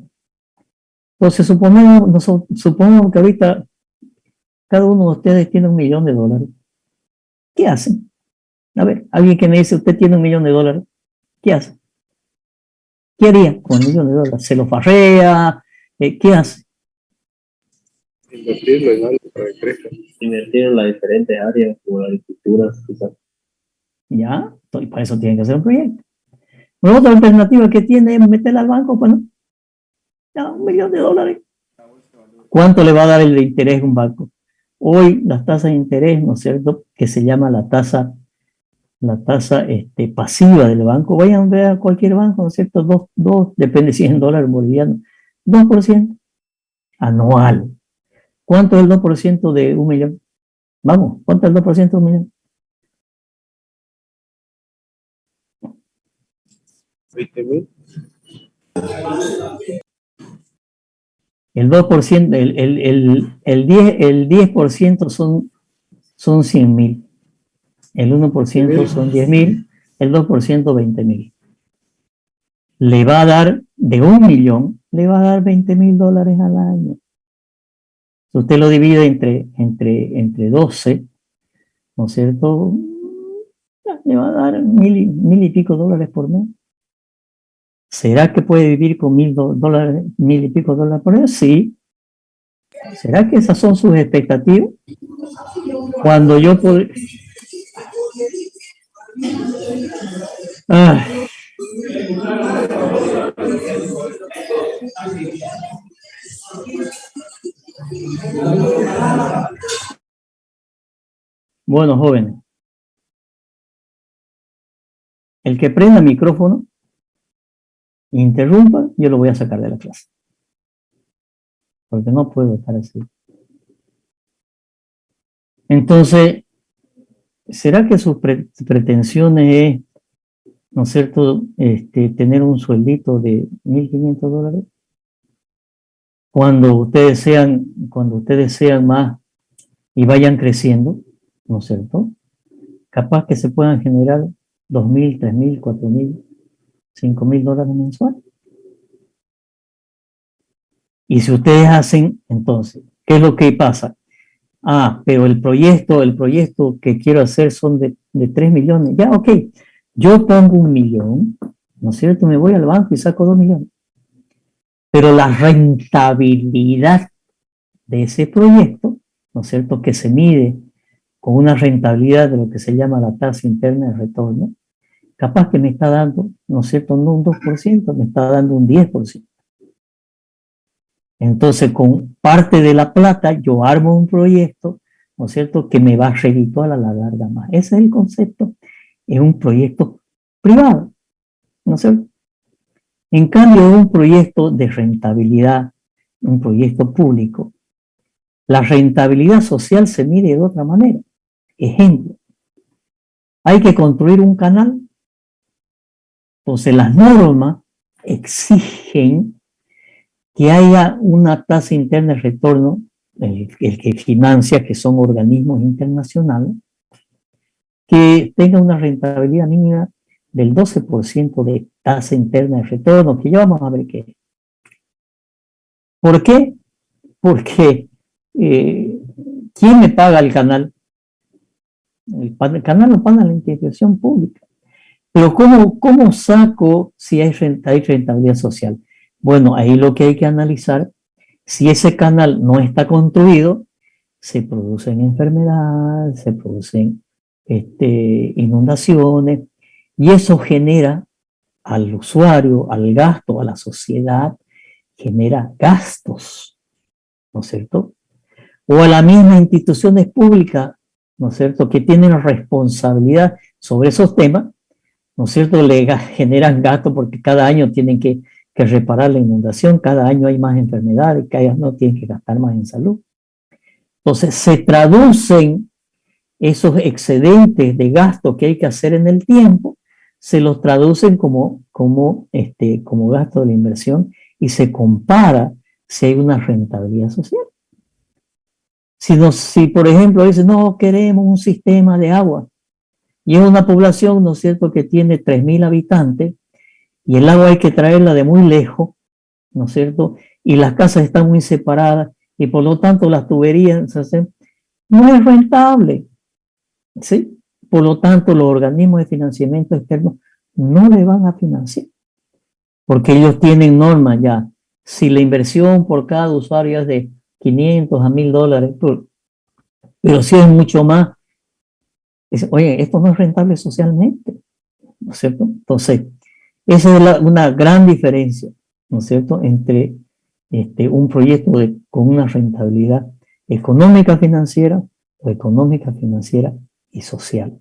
Entonces, supongamos que ahorita cada uno de ustedes tiene $1 millón. ¿Qué hacen? A ver, alguien que me dice, usted tiene $1 millón, ¿qué hace? ¿Qué haría con $1 millón? ¿Se lo farrea? ¿Qué hace? Invertirlo en algo para que crezca. Invertir en las diferentes áreas, como la agricultura, quizás. Ya, y para eso tienen que hacer un proyecto. La otra alternativa que tiene es meterla al banco, pues no. Ya, $1 millón. ¿Cuánto le va a dar el de interés a un banco? Hoy las tasas de interés, ¿no es cierto?, que se llama la tasa pasiva del banco, vayan a ver a cualquier banco, ¿no es cierto?, depende si es en dólares bolivianos, 2% anual. ¿Cuánto es el 2% de $1 millón? Vamos, ¿cuánto es el 2% de $1 millón? 20.000. El 2%, el 10% son 100.000. El 1% son 10.000, el 2% 20.000. Le va a dar, de $1 millón, le va a dar $20.000 al año. Si usted lo divide entre 12, ¿no es cierto?, le va a dar mil y pico dólares por mes. ¿Será que puede vivir con $1.000, $1.000 y pico por mes? Sí. ¿Será que esas son sus expectativas? Cuando yo puedo... Bueno, jóvenes, el que prenda micrófono, interrumpa, yo lo voy a sacar de la clase. Porque no puedo estar así. Entonces, ¿será que sus pretensiones es, ¿no es cierto?, tener un sueldito de $1.500? Cuando ustedes sean más y vayan creciendo, ¿no es cierto?, capaz que se puedan generar $2.000, $3.000, $4.000, $5.000 mensuales. Y si ustedes hacen, entonces, ¿qué es lo que pasa? Pero el proyecto que quiero hacer son de 3 millones. Ya, ok, yo pongo $1 millón, ¿no es cierto? Me voy al banco y saco 2 millones. Pero la rentabilidad de ese proyecto ¿no es cierto?, que se mide con una rentabilidad de lo que se llama la tasa interna de retorno, capaz que me está dando, ¿no es cierto?, no un 2%, me está dando un 10%. Entonces, con parte de la plata, yo armo un proyecto, ¿no es cierto?, que me va a redituar a la larga más. Ese es el concepto, es un proyecto privado, ¿no es cierto? En cambio, un proyecto de rentabilidad, un proyecto público, la rentabilidad social se mide de otra manera. Ejemplo, hay que construir un canal, entonces las normas exigen que haya una tasa interna de retorno, el que financia, que son organismos internacionales, que tenga una rentabilidad mínima del 12% de tasa interna de retorno, que ya vamos a ver qué es. ¿Por qué? Porque ¿quién me paga el canal? El canal lo paga la institución pública. Pero ¿cómo saco si hay rentabilidad social? Bueno, ahí lo que hay que analizar, si ese canal no está construido, se producen enfermedades, se producen inundaciones, y eso genera al usuario, al gasto, a la sociedad, genera gastos, ¿no es cierto? O a las mismas instituciones públicas, ¿no es cierto?, que tienen responsabilidad sobre esos temas, ¿no es cierto?, le generan gastos porque cada año tienen que reparar la inundación, cada año hay más enfermedades, cada año tienen que gastar más en salud. Entonces se traducen esos excedentes de gasto que hay que hacer en el tiempo, se los traducen como gasto de la inversión y se compara si hay una rentabilidad social. Si por ejemplo dicen, no queremos un sistema de agua, y es una población, ¿no es cierto?, que tiene 3.000 habitantes, y el agua hay que traerla de muy lejos, ¿no es cierto?, y las casas están muy separadas, y por lo tanto las tuberías no es rentable, ¿sí? Por lo tanto, los organismos de financiamiento externo no le van a financiar, porque ellos tienen normas ya. Si la inversión por cada usuario es de 500 a $1.000, pero si es mucho más, dicen, oye, esto no es rentable socialmente, ¿no es cierto? Entonces, esa es una gran diferencia, ¿no es cierto?, entre un proyecto con una rentabilidad económica financiera o económica financiera y social.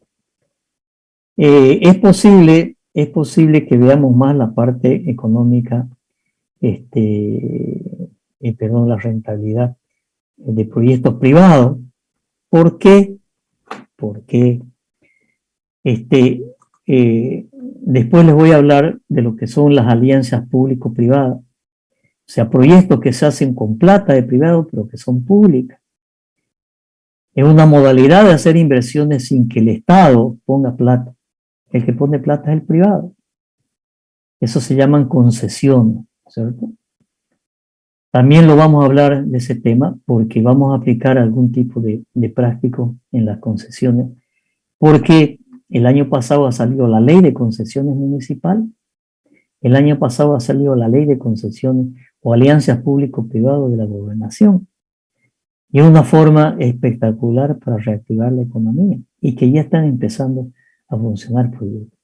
Es posible que veamos más la parte económica, la rentabilidad de proyectos privados. ¿Por qué? Porque después les voy a hablar de lo que son las alianzas público-privadas, o sea, proyectos que se hacen con plata de privado, pero que son públicas. Es una modalidad de hacer inversiones sin que el Estado ponga plata. El que pone plata es el privado. Eso se llaman concesiones, ¿cierto? También lo vamos a hablar de ese tema porque vamos a aplicar algún tipo de práctico en las concesiones, porque el año pasado ha salido la ley de concesiones municipal, el año pasado ha salido la ley de concesiones o alianzas público-privadas de la gobernación. Y es una forma espectacular para reactivar la economía y que ya están empezando a funcionar proyectos.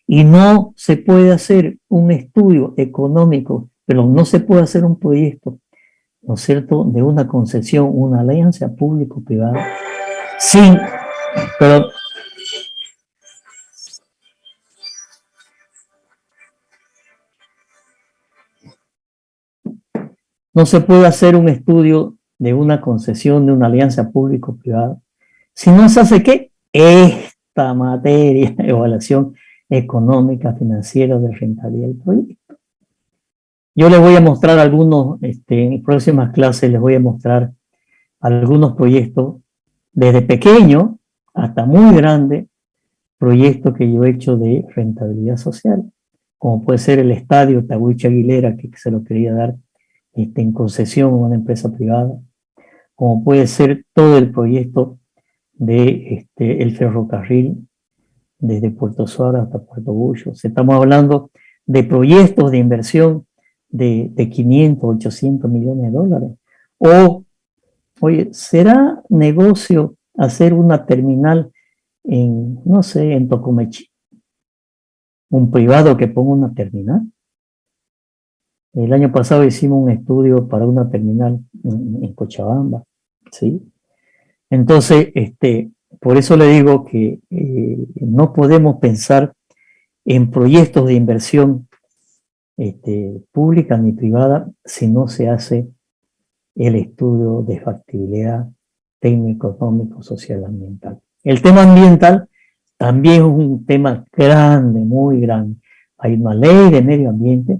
Y no se puede hacer un estudio económico, pero no se puede hacer un proyecto, ¿no es cierto?, de una concesión, una alianza público-privada, sin, pero no se puede hacer un estudio de una concesión, de una alianza público-privada, si no se hace, ¿qué? Esta materia, evaluación económica, financiera, de rentabilidad del proyecto. Yo les voy a mostrar algunos, en próximas clases les voy a mostrar algunos proyectos, desde pequeño hasta muy grande, proyectos que yo he hecho de rentabilidad social, como puede ser el estadio Tahuichi Aguilera, que se lo quería dar en concesión a una empresa privada, como puede ser todo el proyecto de el ferrocarril desde Puerto Suárez hasta Puerto Bullo. Estamos hablando de proyectos de inversión de 500, 800 millones de dólares, o oye, ¿será negocio hacer una terminal en, no sé, en Tocumechi? Un privado que ponga una terminal. El año pasado hicimos un estudio para una terminal en Cochabamba, ¿sí? Entonces, por eso le digo que no podemos pensar en proyectos de inversión pública ni privada si no se hace el estudio de factibilidad técnico, económico, social, ambiental. El tema ambiental también es un tema grande, muy grande. Hay una ley de medio ambiente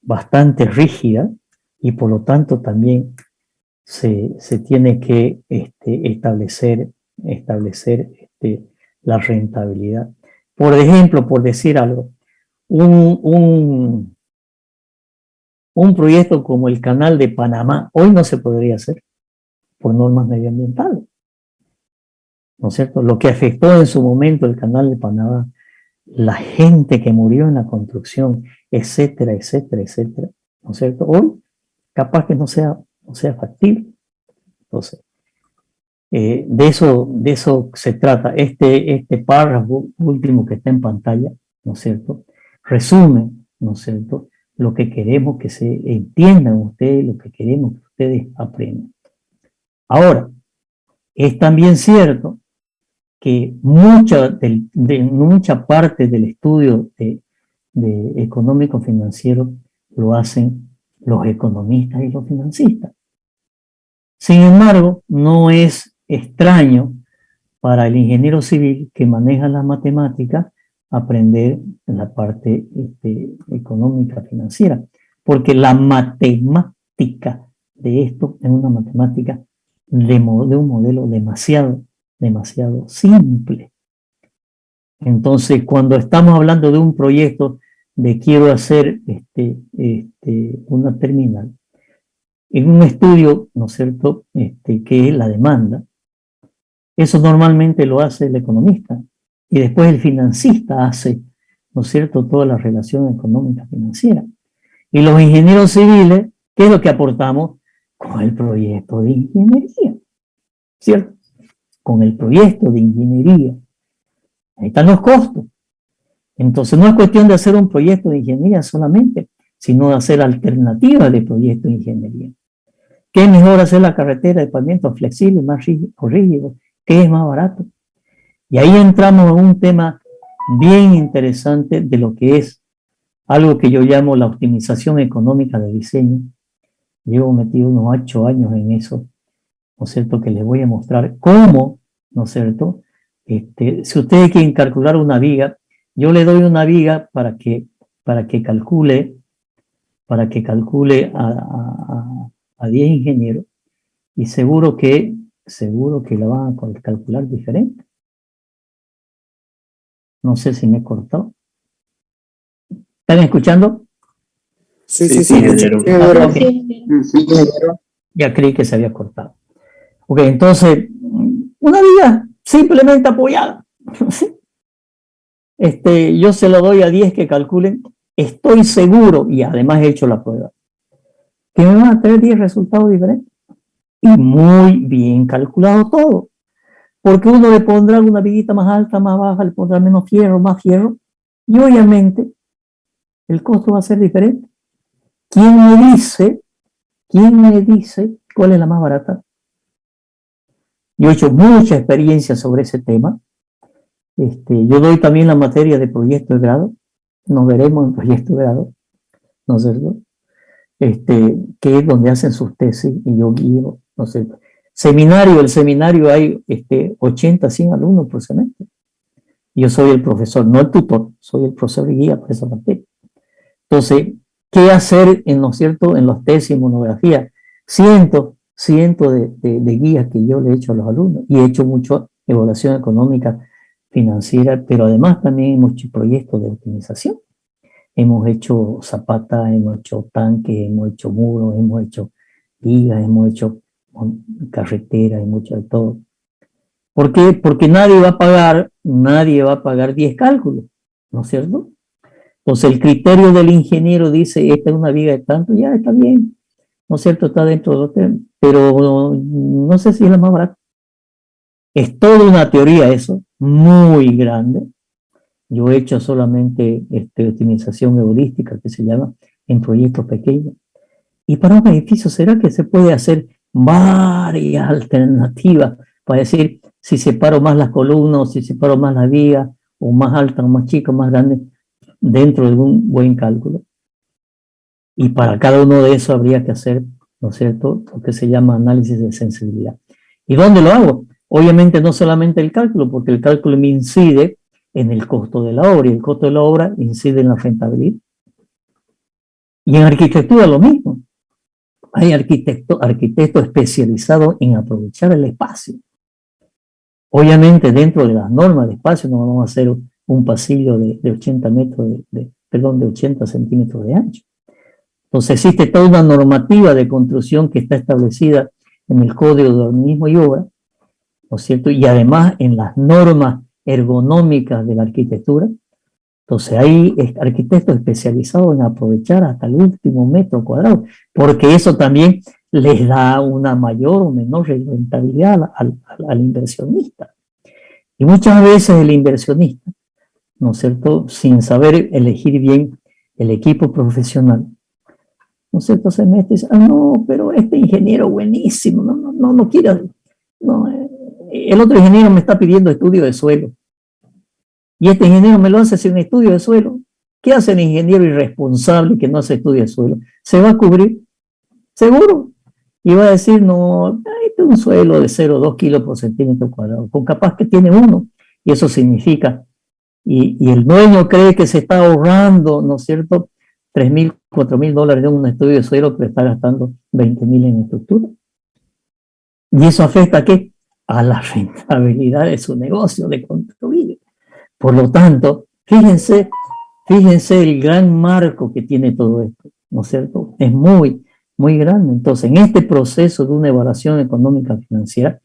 bastante rígida y por lo tanto también se tiene que establecer la rentabilidad. Por ejemplo, por decir algo, un proyecto como el Canal de Panamá hoy no se podría hacer por normas medioambientales, ¿no es cierto? Lo que afectó en su momento el Canal de Panamá, la gente que murió en la construcción, etcétera, etcétera, etcétera, ¿no es cierto? Hoy capaz que no sea factible. Entonces, de eso se trata. Este párrafo último que está en pantalla, ¿no es cierto?, resume, ¿no es cierto?, lo que queremos que se entiendan ustedes, lo que queremos que ustedes aprendan. Ahora, es también cierto que mucha parte del estudio de económico financiero lo hacen los economistas y los financistas. Sin embargo, no es extraño para el ingeniero civil que maneja la matemática aprender la parte económica financiera, porque la matemática de esto es una matemática de un modelo demasiado simple. Entonces, cuando estamos hablando de un proyecto de quiero hacer una terminal, en un estudio, ¿no es cierto?, que es la demanda, eso normalmente lo hace el economista y después el financista hace, ¿no es cierto?, toda la relación económica financiera. Y los ingenieros civiles, ¿qué es lo que aportamos? Con el proyecto de ingeniería, ¿cierto? Con el proyecto de ingeniería. Ahí están los costos. Entonces no es cuestión de hacer un proyecto de ingeniería solamente, sino de hacer alternativas de proyecto de ingeniería. ¿Qué es mejor hacer la carretera de pavimento flexible, más rígido? ¿Qué es más barato? Y ahí entramos en un tema bien interesante de lo que es algo que yo llamo la optimización económica de diseño. Llevo metido unos 8 años en eso, ¿no es cierto?, que les voy a mostrar cómo, ¿no es cierto?, si ustedes quieren calcular una viga, yo le doy una viga para que calcule a 10 ingenieros y seguro que la van a calcular diferente. No sé si me he cortado. ¿Están escuchando? Sí, ingeniero. Ya creí que se había cortado. Ok, entonces, una viga simplemente apoyada. Yo se lo doy a 10 que calculen. Estoy seguro, y además he hecho la prueba, que me van a tener 10 resultados diferentes. Y muy bien calculado todo. Porque uno le pondrá una viguita más alta, más baja, le pondrá menos fierro, más fierro. Y obviamente el costo va a ser diferente. ¿Quién me dice cuál es la más barata? Yo he hecho mucha experiencia sobre ese tema. Yo doy también la materia de proyecto de grado. Nos veremos en proyecto de grado, ¿no es cierto? Que es donde hacen sus tesis y yo guío, ¿no es cierto? El seminario hay 80, 100 alumnos por semestre. Yo soy el profesor, no el tutor, soy el profesor y guía para esa materia. Entonces, ¿qué hacer ¿no es cierto?, en los tesis y monografías? Cientos de guías que yo le he hecho a los alumnos y he hecho mucha evaluación económica, financiera, pero además también hemos hecho proyectos de optimización. Hemos hecho zapatas, hemos hecho tanques, hemos hecho muros, hemos hecho vigas, hemos hecho carreteras, hemos hecho de todo. ¿Por qué? Porque nadie va a pagar 10 cálculos, ¿no es cierto? Entonces el criterio del ingeniero dice, esta es una viga de tanto, ya está bien. ¿no es cierto? Está dentro del hotel, pero no sé si es la más barata. Es toda una teoría eso, muy grande. Yo he hecho solamente optimización heurística, que se llama, en proyectos pequeños. Y para un edificio, ¿será que se puede hacer varias alternativas para decir si separo más las columnas, o si separo más las vías, o más altas, o más chicas, o más grandes, dentro de un buen cálculo? Y para cada uno de esos habría que hacer, ¿no es cierto?, lo que se llama análisis de sensibilidad. ¿Y dónde lo hago? Obviamente no solamente el cálculo, porque el cálculo me incide en el costo de la obra, y el costo de la obra incide en la rentabilidad. Y en arquitectura lo mismo. Hay arquitectos especializados en aprovechar el espacio. Obviamente dentro de las normas de espacio no vamos a hacer un pasillo de 80 metros, de 80 centímetros de ancho. Entonces existe toda una normativa de construcción que está establecida en el Código de Urbanismo y Obra, ¿no es cierto? Y además en las normas ergonómicas de la arquitectura. Entonces hay arquitectos especializados en aprovechar hasta el último metro cuadrado, porque eso también les da una mayor o menor rentabilidad al inversionista. Y muchas veces el inversionista, ¿no es cierto?, sin saber elegir bien el equipo profesional, ¿no es cierto?, se mete y dice, no, pero este ingeniero buenísimo, no quiero, no, el otro ingeniero me está pidiendo estudio de suelo. Y este ingeniero me lo hace sin estudio de suelo. ¿Qué hace el ingeniero irresponsable que no hace estudio de suelo? Se va a cubrir, seguro. Y va a decir, no, este es un suelo de 0,2 kilos por centímetro cuadrado, con capaz que tiene 1. Y eso significa, y el dueño cree que se está ahorrando, ¿no es cierto?, $3,000, $4,000 de un estudio de suelo, pero está gastando $20,000 en estructura. ¿Y eso afecta a qué? A la rentabilidad de su negocio de construir. Por lo tanto, fíjense el gran marco que tiene todo esto, ¿no es cierto? Es muy, muy grande. Entonces, en este proceso de una evaluación económica financiera,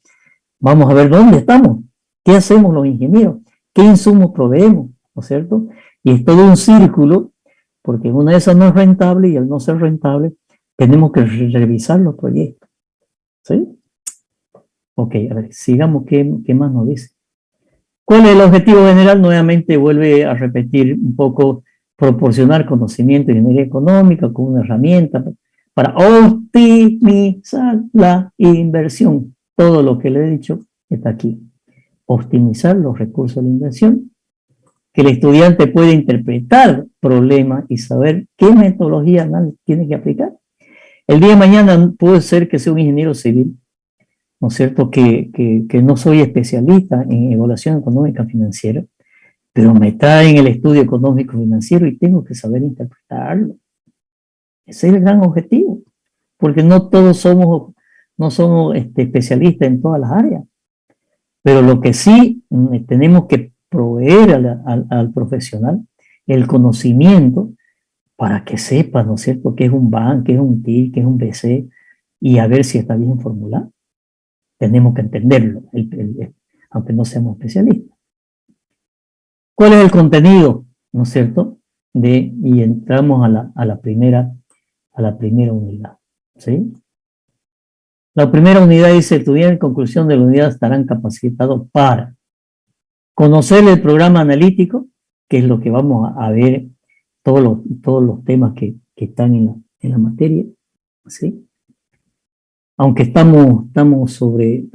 vamos a ver dónde estamos, qué hacemos los ingenieros, qué insumos proveemos, ¿no es cierto? Y es todo un círculo, porque una de esas no es rentable, y al no ser rentable, tenemos que revisar los proyectos, ¿sí? Ok, a ver, sigamos, ¿qué más nos dice? ¿Cuál es el objetivo general? Nuevamente vuelve a repetir un poco, proporcionar conocimiento de ingeniería económica como una herramienta para optimizar la inversión. Todo lo que le he dicho está aquí. Optimizar los recursos de la inversión, que el estudiante puede interpretar problemas y saber qué metodología tiene que aplicar. El día de mañana puede ser que sea un ingeniero civil, ¿no es cierto?, que no soy especialista en evaluación económica financiera, pero me traen el estudio económico financiero y tengo que saber interpretarlo. Ese es el gran objetivo, porque no todos somos especialistas en todas las áreas, pero lo que sí tenemos que proveer al profesional el conocimiento para que sepa, ¿no es cierto?, qué es un BAN, qué es un TIC, qué es un BC, y a ver si está bien formulado. Tenemos que entenderlo, aunque no seamos especialistas. ¿Cuál es el contenido, no es cierto? Y entramos a la primera unidad, ¿sí? La primera unidad dice, estudiantes en conclusión de la unidad estarán capacitados para conocer el programa analítico, que es lo que vamos a ver, todos los temas que están en la materia, ¿sí? Aunque estamos sobre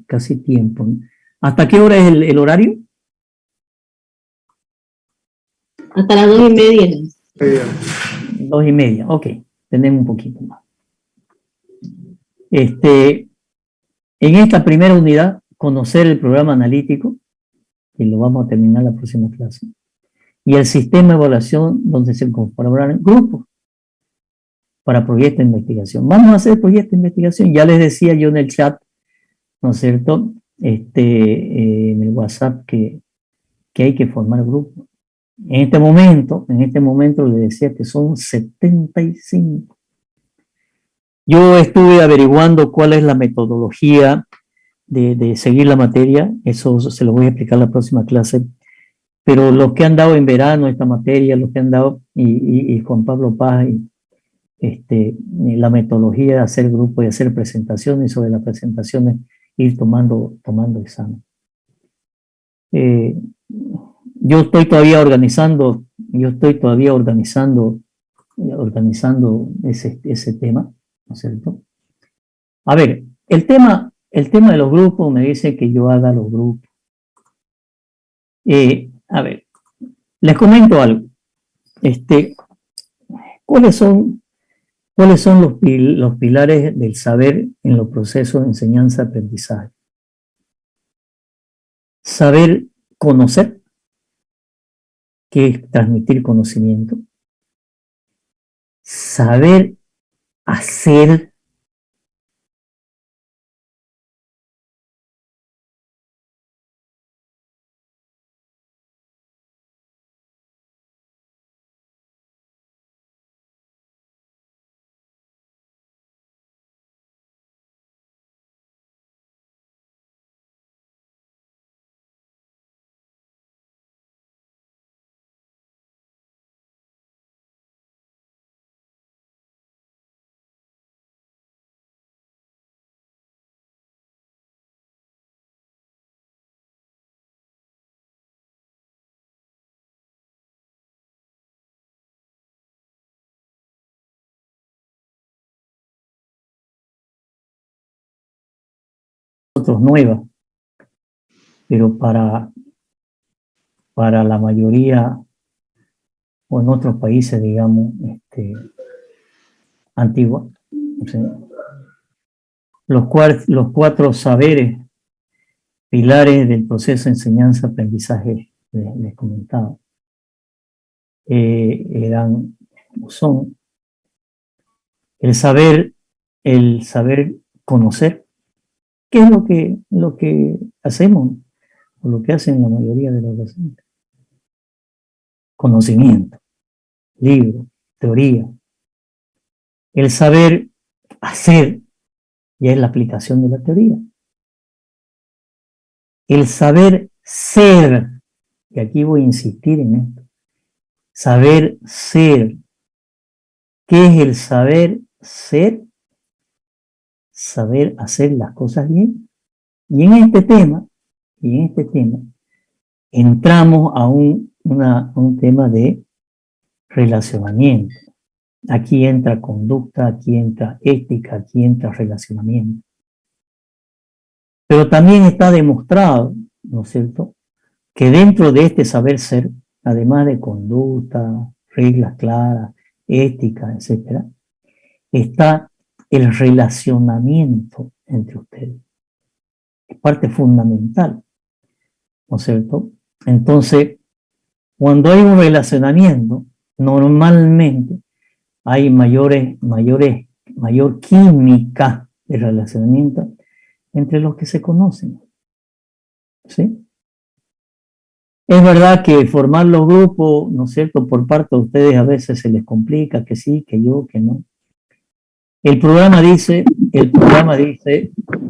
casi tiempo, ¿no? ¿Hasta qué hora es el horario? Hasta las 2:30. 2:30, ok, tenemos un poquito más. En esta primera unidad, conocer el programa analítico, y lo vamos a terminar la próxima clase, y el sistema de evaluación donde se incorporarán grupos para proyectos de investigación. Vamos a hacer proyectos de investigación. Ya les decía yo en el chat, ¿no es cierto?, en el WhatsApp que hay que formar grupos. En este momento les decía que son 75. Yo estuve averiguando cuál es la metodología de seguir la materia. Eso se lo voy a explicar en la próxima clase. Pero los que han dado en verano esta materia, los que han dado, y Juan Pablo Paz la metodología de hacer grupo y hacer presentaciones, y sobre las presentaciones ir tomando examen. Yo estoy todavía organizando ese tema, ¿no es cierto? A ver, el tema de los grupos me dice que yo haga los grupos. A ver, les comento algo. ¿Cuáles son los pilares del saber en los procesos de enseñanza-aprendizaje? Saber conocer, que es transmitir conocimiento. Saber hacer. Nueva, pero para la mayoría o en otros países, digamos, antigua. O sea, los cuatro saberes, pilares del proceso de enseñanza-aprendizaje, les comentaba, son el saber conocer, que es lo que hacemos, o lo que hacen la mayoría de los docentes. Conocimiento, libro, teoría. El saber hacer ya es la aplicación de la teoría. El saber ser, y aquí voy a insistir en esto, saber ser. ¿Qué es el saber ser? Saber hacer las cosas bien. Y en este tema entramos a un tema de relacionamiento. Aquí entra conducta, aquí entra ética, aquí entra relacionamiento. Pero también está demostrado, ¿no es cierto?, que dentro de este saber ser, además de conducta, reglas claras, ética, etc., está el relacionamiento entre ustedes. Es parte fundamental, ¿no es cierto? Entonces, cuando hay un relacionamiento, normalmente hay mayor química de relacionamiento entre los que se conocen. ¿Sí? Es verdad que formar los grupos, ¿no es cierto?, por parte de ustedes a veces se les complica, que sí, que yo, que no. El programa dice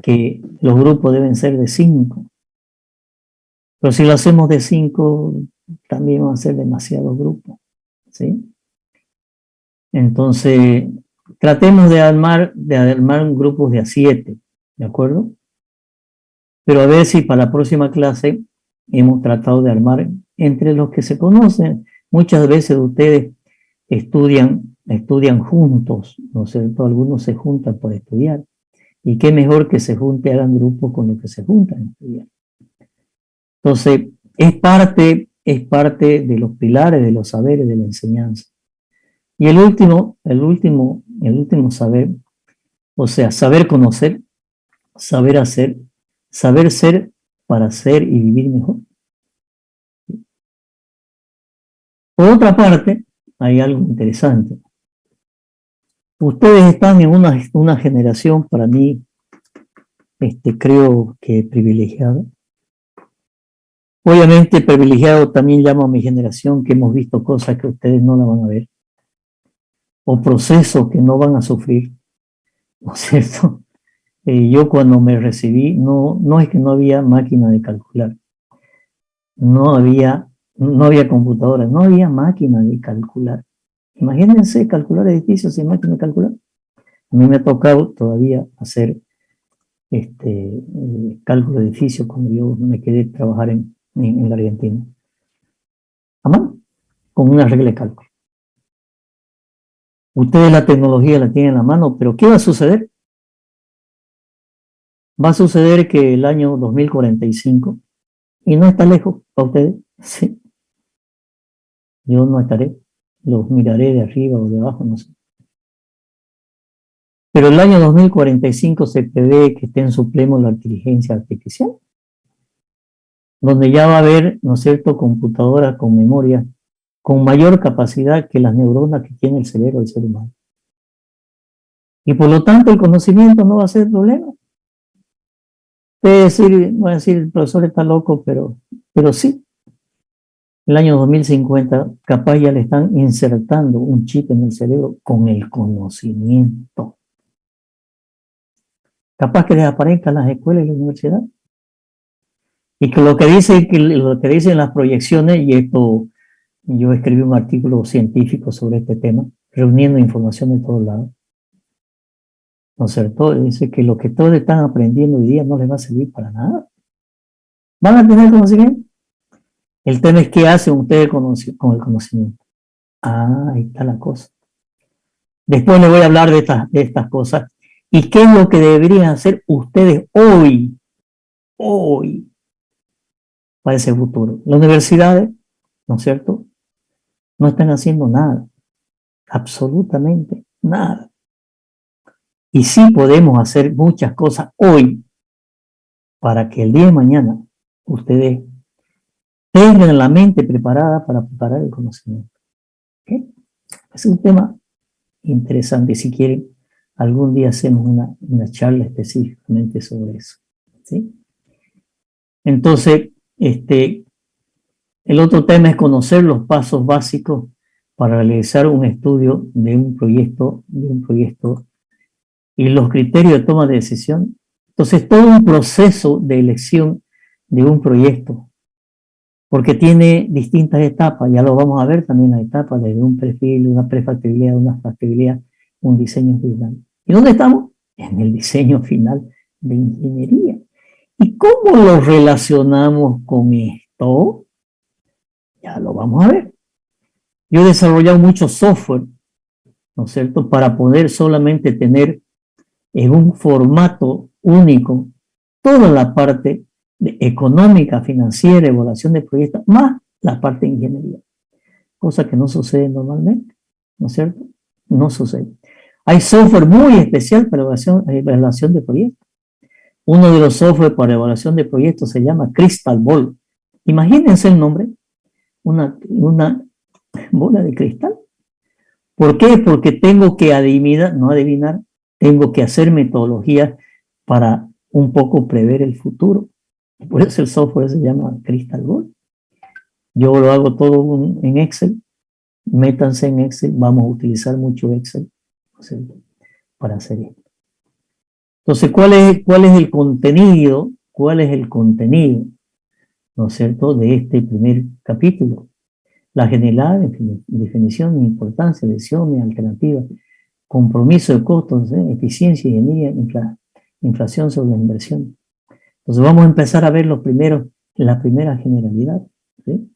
que los grupos deben ser de 5. Pero si lo hacemos de 5, también van a ser demasiados grupos. ¿Sí? Entonces, tratemos de armar grupos de a 7, ¿de acuerdo? Pero a ver si para la próxima clase hemos tratado de armar entre los que se conocen. Muchas veces ustedes estudian juntos, ¿no es cierto? Algunos se juntan por estudiar. Y qué mejor que se hagan grupos con los que se juntan a estudiar. Entonces, es parte de los pilares de los saberes de la enseñanza. Y el último saber, o sea, saber conocer, saber hacer, saber ser para ser y vivir mejor. Por otra parte, hay algo interesante. Ustedes están en una generación, para mí, creo que privilegiada. Obviamente, privilegiado también llamo a mi generación, que hemos visto cosas que ustedes no la van a ver, o procesos que no van a sufrir, ¿no es cierto? Yo cuando me recibí, no es que no había máquina de calcular, no había computadora, no había máquina de calcular. Imagínense calcular edificios sin máquina de calcular. A mí me ha tocado todavía hacer cálculo de edificios cuando yo me quedé a trabajar en la Argentina. A mano, con una regla de cálculo. Ustedes la tecnología la tienen en la mano, pero ¿qué va a suceder? Va a suceder que el año 2045, y no está lejos para ustedes, sí. Yo no estaré, los miraré de arriba o de abajo, no sé. Pero el año 2045 se prevé que esté en su pleno la inteligencia artificial, donde ya va a haber, ¿no es cierto?, computadoras con memoria, con mayor capacidad que las neuronas que tiene el cerebro del ser humano. Y por lo tanto el conocimiento no va a ser problema. Puede decir, voy a decir, el profesor está loco, pero sí. El año 2050, capaz ya le están insertando un chip en el cerebro con el conocimiento. Capaz que desaparezcan las escuelas y las universidades. Y que lo que dicen las proyecciones, y esto, yo escribí un artículo científico sobre este tema, reuniendo información de todos lados. ¿No es cierto? Dice que lo que todos están aprendiendo hoy día no les va a servir para nada. ¿Van a tener conocimiento? El tema es qué hacen ustedes con el conocimiento. Ah, ahí está la cosa. Después les voy a hablar de estas cosas. ¿Y qué es lo que deberían hacer ustedes hoy para ese futuro? Las universidades, ¿no es cierto?, no están haciendo nada, absolutamente nada. Y sí podemos hacer muchas cosas hoy para que el día de mañana ustedes tengan la mente preparada para preparar el conocimiento. ¿Okay? Es un tema interesante. Si quieren, algún día hacemos una charla específicamente sobre eso. ¿Sí? Entonces, el otro tema es conocer los pasos básicos para realizar un estudio de un proyecto y los criterios de toma de decisión. Entonces, todo un proceso de elección de un proyecto, porque tiene distintas etapas, ya lo vamos a ver también las etapas, desde un perfil, una prefactibilidad, una factibilidad, un diseño final. ¿Y dónde estamos? En el diseño final de ingeniería. ¿Y cómo lo relacionamos con esto? Ya lo vamos a ver. Yo he desarrollado mucho software, ¿no es cierto?, para poder solamente tener en un formato único toda la parte económica, financiera, evaluación de proyectos, más la parte de ingeniería. Cosa que no sucede normalmente, ¿no es cierto? No sucede. Hay software muy especial para evaluación de proyectos. Uno de los software para evaluación de proyectos se llama Crystal Ball. Imagínense el nombre, una bola de cristal. ¿Por qué? Porque tengo que tengo que hacer metodologías para un poco prever el futuro. Por eso el software se llama Crystal Ball. Yo lo hago todo en Excel. Métanse en Excel. Vamos a utilizar mucho Excel, ¿no es cierto?, para hacer esto. Entonces, ¿cuál es el contenido? ¿Cuál es el contenido, ¿no es cierto?, de este primer capítulo? La generalidad, definición, importancia, lesiones, alternativas, compromiso de costos, eficiencia, ingeniería, inflación sobre la inversión. Entonces vamos a empezar a ver la primera generalidad. ¿Sí?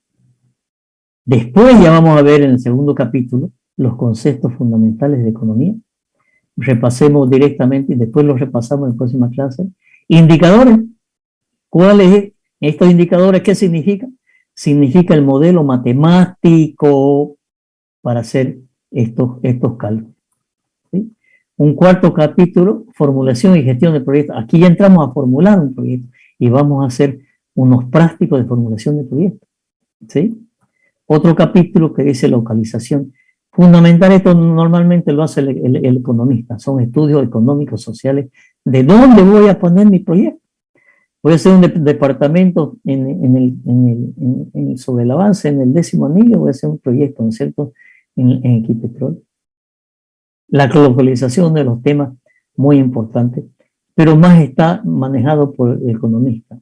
Después ya vamos a ver en el segundo capítulo los conceptos fundamentales de economía. Repasemos directamente y después los repasamos en la próxima clase. Indicadores. ¿Cuáles estos indicadores? ¿Qué significan? Significa el modelo matemático para hacer estos cálculos. ¿Sí? Un cuarto capítulo, formulación y gestión de proyectos. Aquí ya entramos a formular un proyecto y vamos a hacer unos prácticos de formulación de proyectos. ¿Sí? Otro capítulo que dice localización. Fundamental, esto normalmente lo hace el economista. Son estudios económicos, sociales. ¿De dónde voy a poner mi proyecto? Voy a hacer un departamento sobre el avance en el 10º anillo, voy a hacer un proyecto, ¿no es cierto?, en Equipetrol. La localización de los temas, muy importante, pero más está manejado por el economista.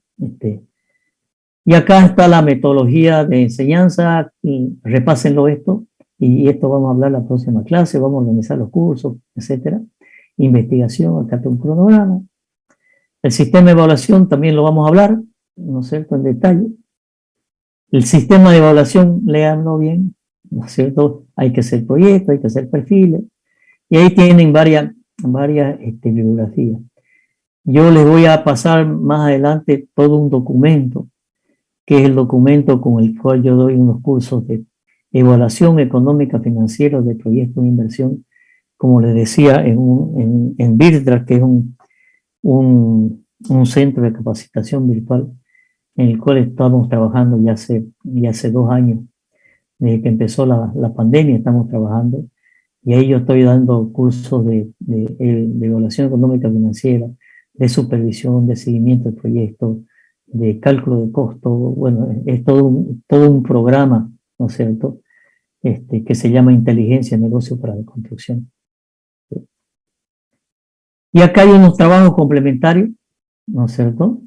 Y acá está la metodología de enseñanza, y repásenlo esto, y esto vamos a hablar la próxima clase, vamos a organizar los cursos, etcétera. Investigación, acá está un cronograma. El sistema de evaluación también lo vamos a hablar, ¿no es cierto?, en detalle. El sistema de evaluación, léanlo bien, ¿no es cierto? Hay que hacer proyectos, hay que hacer perfiles, y ahí tienen varias bibliografías. Yo les voy a pasar más adelante todo un documento, que es el documento con el cual yo doy unos cursos de evaluación económica financiera de proyectos de inversión, como les decía, en Virtra, que es un centro de capacitación virtual en el cual estamos trabajando ya hace 2 años, desde que empezó la pandemia estamos trabajando, y ahí yo estoy dando cursos de evaluación económica financiera, de supervisión, de seguimiento de proyectos, de cálculo de costos. Bueno, es todo un programa, ¿no es cierto?, que se llama Inteligencia de Negocio para la Construcción. Y acá hay unos trabajos complementarios, ¿no es cierto?,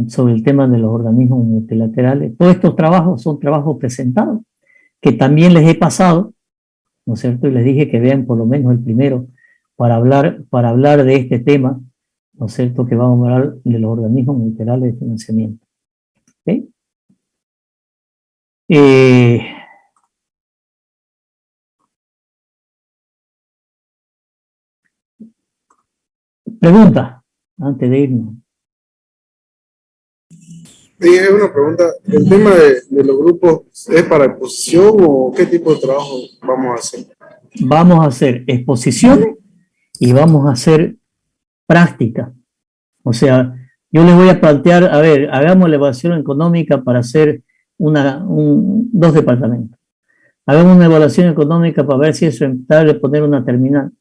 sobre el tema de los organismos multilaterales. Todos estos trabajos son trabajos presentados, que también les he pasado, ¿no es cierto?, y les dije que vean por lo menos el primero, para hablar de este tema, ¿no es cierto?, que vamos a hablar de los organismos multilaterales de financiamiento. ¿Okay? Pregunta, antes de irnos. Es una pregunta, ¿el tema de los grupos es para exposición o qué tipo de trabajo vamos a hacer? Vamos a hacer exposiciones y vamos a hacer práctica. O sea, yo les voy a plantear, a ver, hagamos la evaluación económica para hacer 2 departamentos. Hagamos una evaluación económica para ver si es rentable poner una terminal.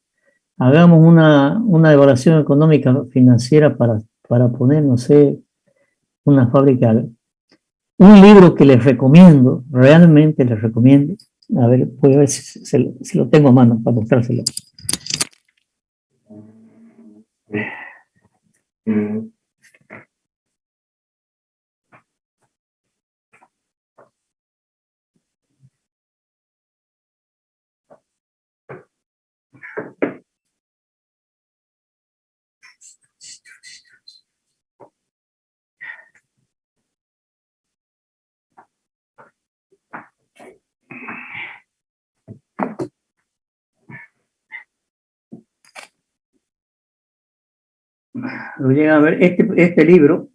Hagamos una evaluación económica financiera para poner, no sé, una fábrica. Un libro que les recomiendo, realmente les recomiendo, a ver, voy a ver si lo tengo a mano para mostrárselo. Lo llegan a ver, este libro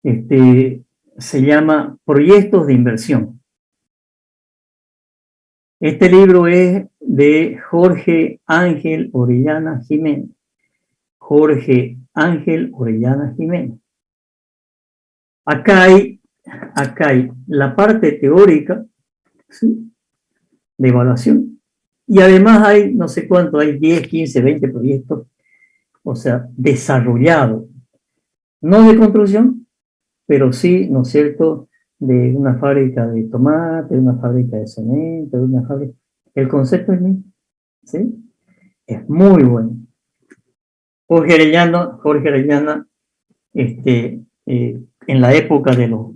se llama Proyectos de Inversión. Este libro es de Jorge Ángel Orellana Jiménez. Jorge Ángel Orellana Jiménez. Acá hay la parte teórica, ¿sí?, de evaluación, y además hay no sé cuánto, hay 10, 15, 20 proyectos, o sea, desarrollados, no de construcción, pero sí, ¿no es cierto?, de una fábrica de tomate, de una fábrica de cemento, de una fábrica. El concepto es mismo, ¿sí? Es muy bueno. Jorge Orellana, en la época de los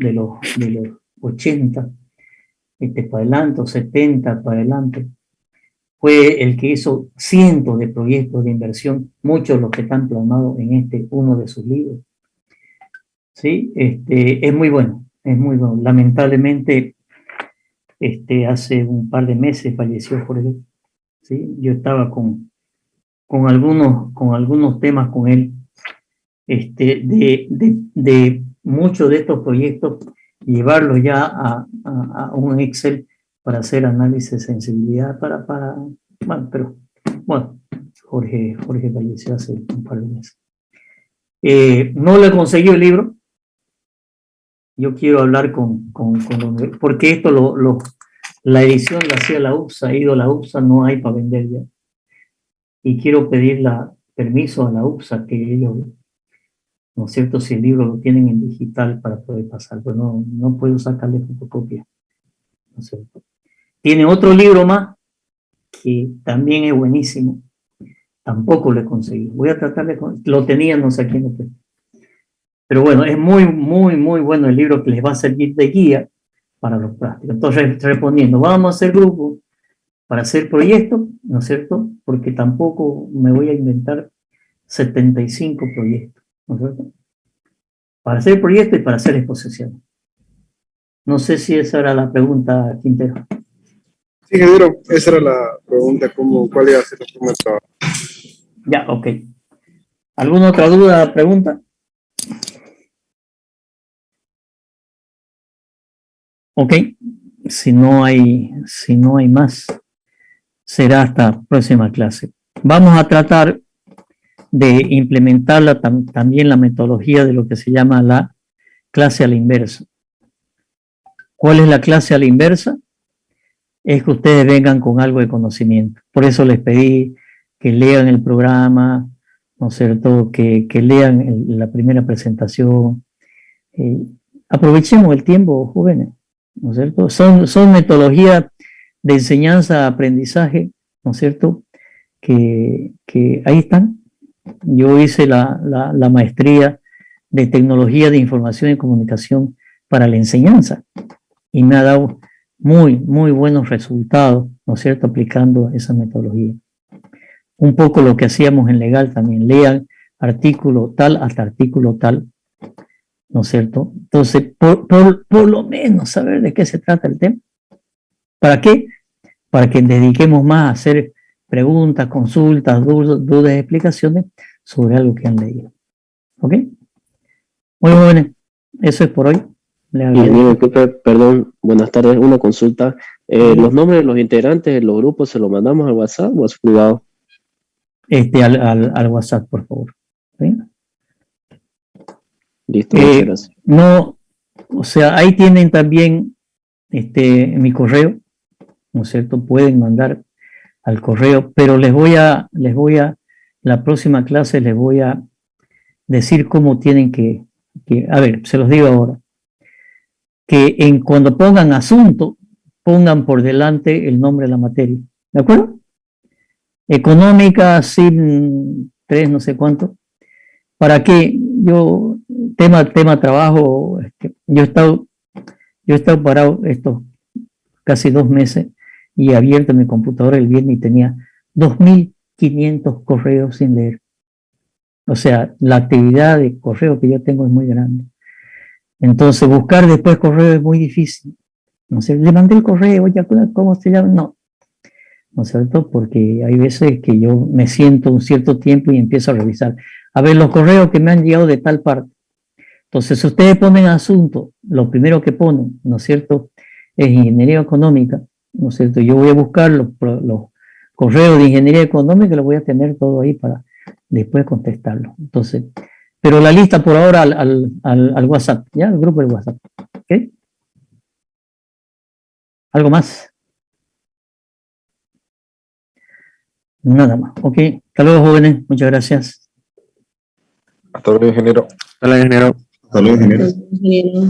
80, para adelante, o 70 para adelante, fue el que hizo cientos de proyectos de inversión, muchos de los que están plasmados en uno de sus libros. ¿Sí? Es muy bueno, es muy bueno. Lamentablemente, hace un par de meses falleció Jorge. ¿Sí? Yo estaba con algunos temas con él, de muchos de estos proyectos, llevarlos ya a un Excel para hacer análisis de sensibilidad, bueno, pero bueno, Jorge falleció hace un par de meses. No le conseguí el libro. Yo quiero hablar porque esto la edición la hacía la UPSA, ha ido a la UPSA, no hay para vender ya. Y quiero pedir permiso a la UPSA que ellos, ¿no es cierto?, si el libro lo tienen en digital para poder pasar, pero no puedo sacarle fotocopia, ¿no es cierto? Tiene otro libro más que también es buenísimo, tampoco lo he conseguido. Voy a tratar lo tenía, no sé a quién lo tengo. Pero bueno, es muy, muy, muy bueno el libro que les va a servir de guía para los prácticos. Entonces, respondiendo, vamos a hacer grupo, para hacer proyectos, ¿no es cierto? Porque tampoco me voy a inventar 75 proyectos, ¿no es cierto? Para hacer proyectos y para hacer exposiciones. No sé si esa era la pregunta, Quintero. Sí, ingeniero, esa era la pregunta, ¿cuál iba a ser la forma de trabajo? Ya, ok. ¿Alguna otra duda, pregunta? Ok, si no hay más, será hasta próxima clase. Vamos a tratar de implementar también la metodología de lo que se llama la clase a la inversa. ¿Cuál es la clase a la inversa? Es que ustedes vengan con algo de conocimiento. Por eso les pedí que lean el programa, ¿no es cierto? Que lean la primera presentación. Aprovechemos el tiempo, jóvenes, ¿no es cierto? Son metodologías de enseñanza, aprendizaje, ¿no es cierto? Que ahí están. Yo hice la maestría de tecnología de información y comunicación para la enseñanza y me ha dado muy buenos resultados, ¿no es cierto?, aplicando esa metodología. Un poco lo que hacíamos en legal también, lean artículo tal hasta artículo tal, ¿no es cierto? Entonces, por lo menos saber de qué se trata el tema. ¿Para qué? Para que dediquemos más a hacer preguntas, consultas, dudas, explicaciones sobre algo que han leído. ¿Ok? Muy jóvenes, eso es por hoy. Perdón, buenas tardes, una consulta. ¿Los nombres de los integrantes de los grupos se los mandamos al WhatsApp o a su privado? Al WhatsApp, por favor. ¿Sí? Listo, muchas gracias. No, o sea, ahí tienen también mi correo, ¿no es cierto? Pueden mandar al correo, pero la próxima clase les voy a decir cómo tienen que a ver, se los digo ahora, que cuando pongan asunto, pongan por delante el nombre de la materia, ¿de acuerdo? Económica, sin 3, no sé cuánto, para que yo, tema trabajo, yo he estado parado estos casi 2 meses y he abierto mi computadora el viernes y tenía 2.500 correos sin leer. O sea, la actividad de correo que yo tengo es muy grande. Entonces, buscar después correo es muy difícil. No sé, le mandé el correo, ya, ¿cómo se llama? No. ¿No es cierto? Porque hay veces que yo me siento un cierto tiempo y empiezo a revisar. A ver, los correos que me han llegado de tal parte. Entonces, si ustedes ponen asunto, lo primero que ponen, ¿no es cierto?, es ingeniería económica, ¿no es cierto? Yo voy a buscar los correos de ingeniería económica y los voy a tener todo ahí para después contestarlo. Entonces, pero la lista por ahora al WhatsApp, ¿ya? El grupo de WhatsApp. ¿Ok? ¿Algo más? Nada más. Ok. Hasta luego, jóvenes. Muchas gracias. Hasta luego, ingeniero. Hola, ingeniero. Hasta luego, ingeniero. Ingeniero.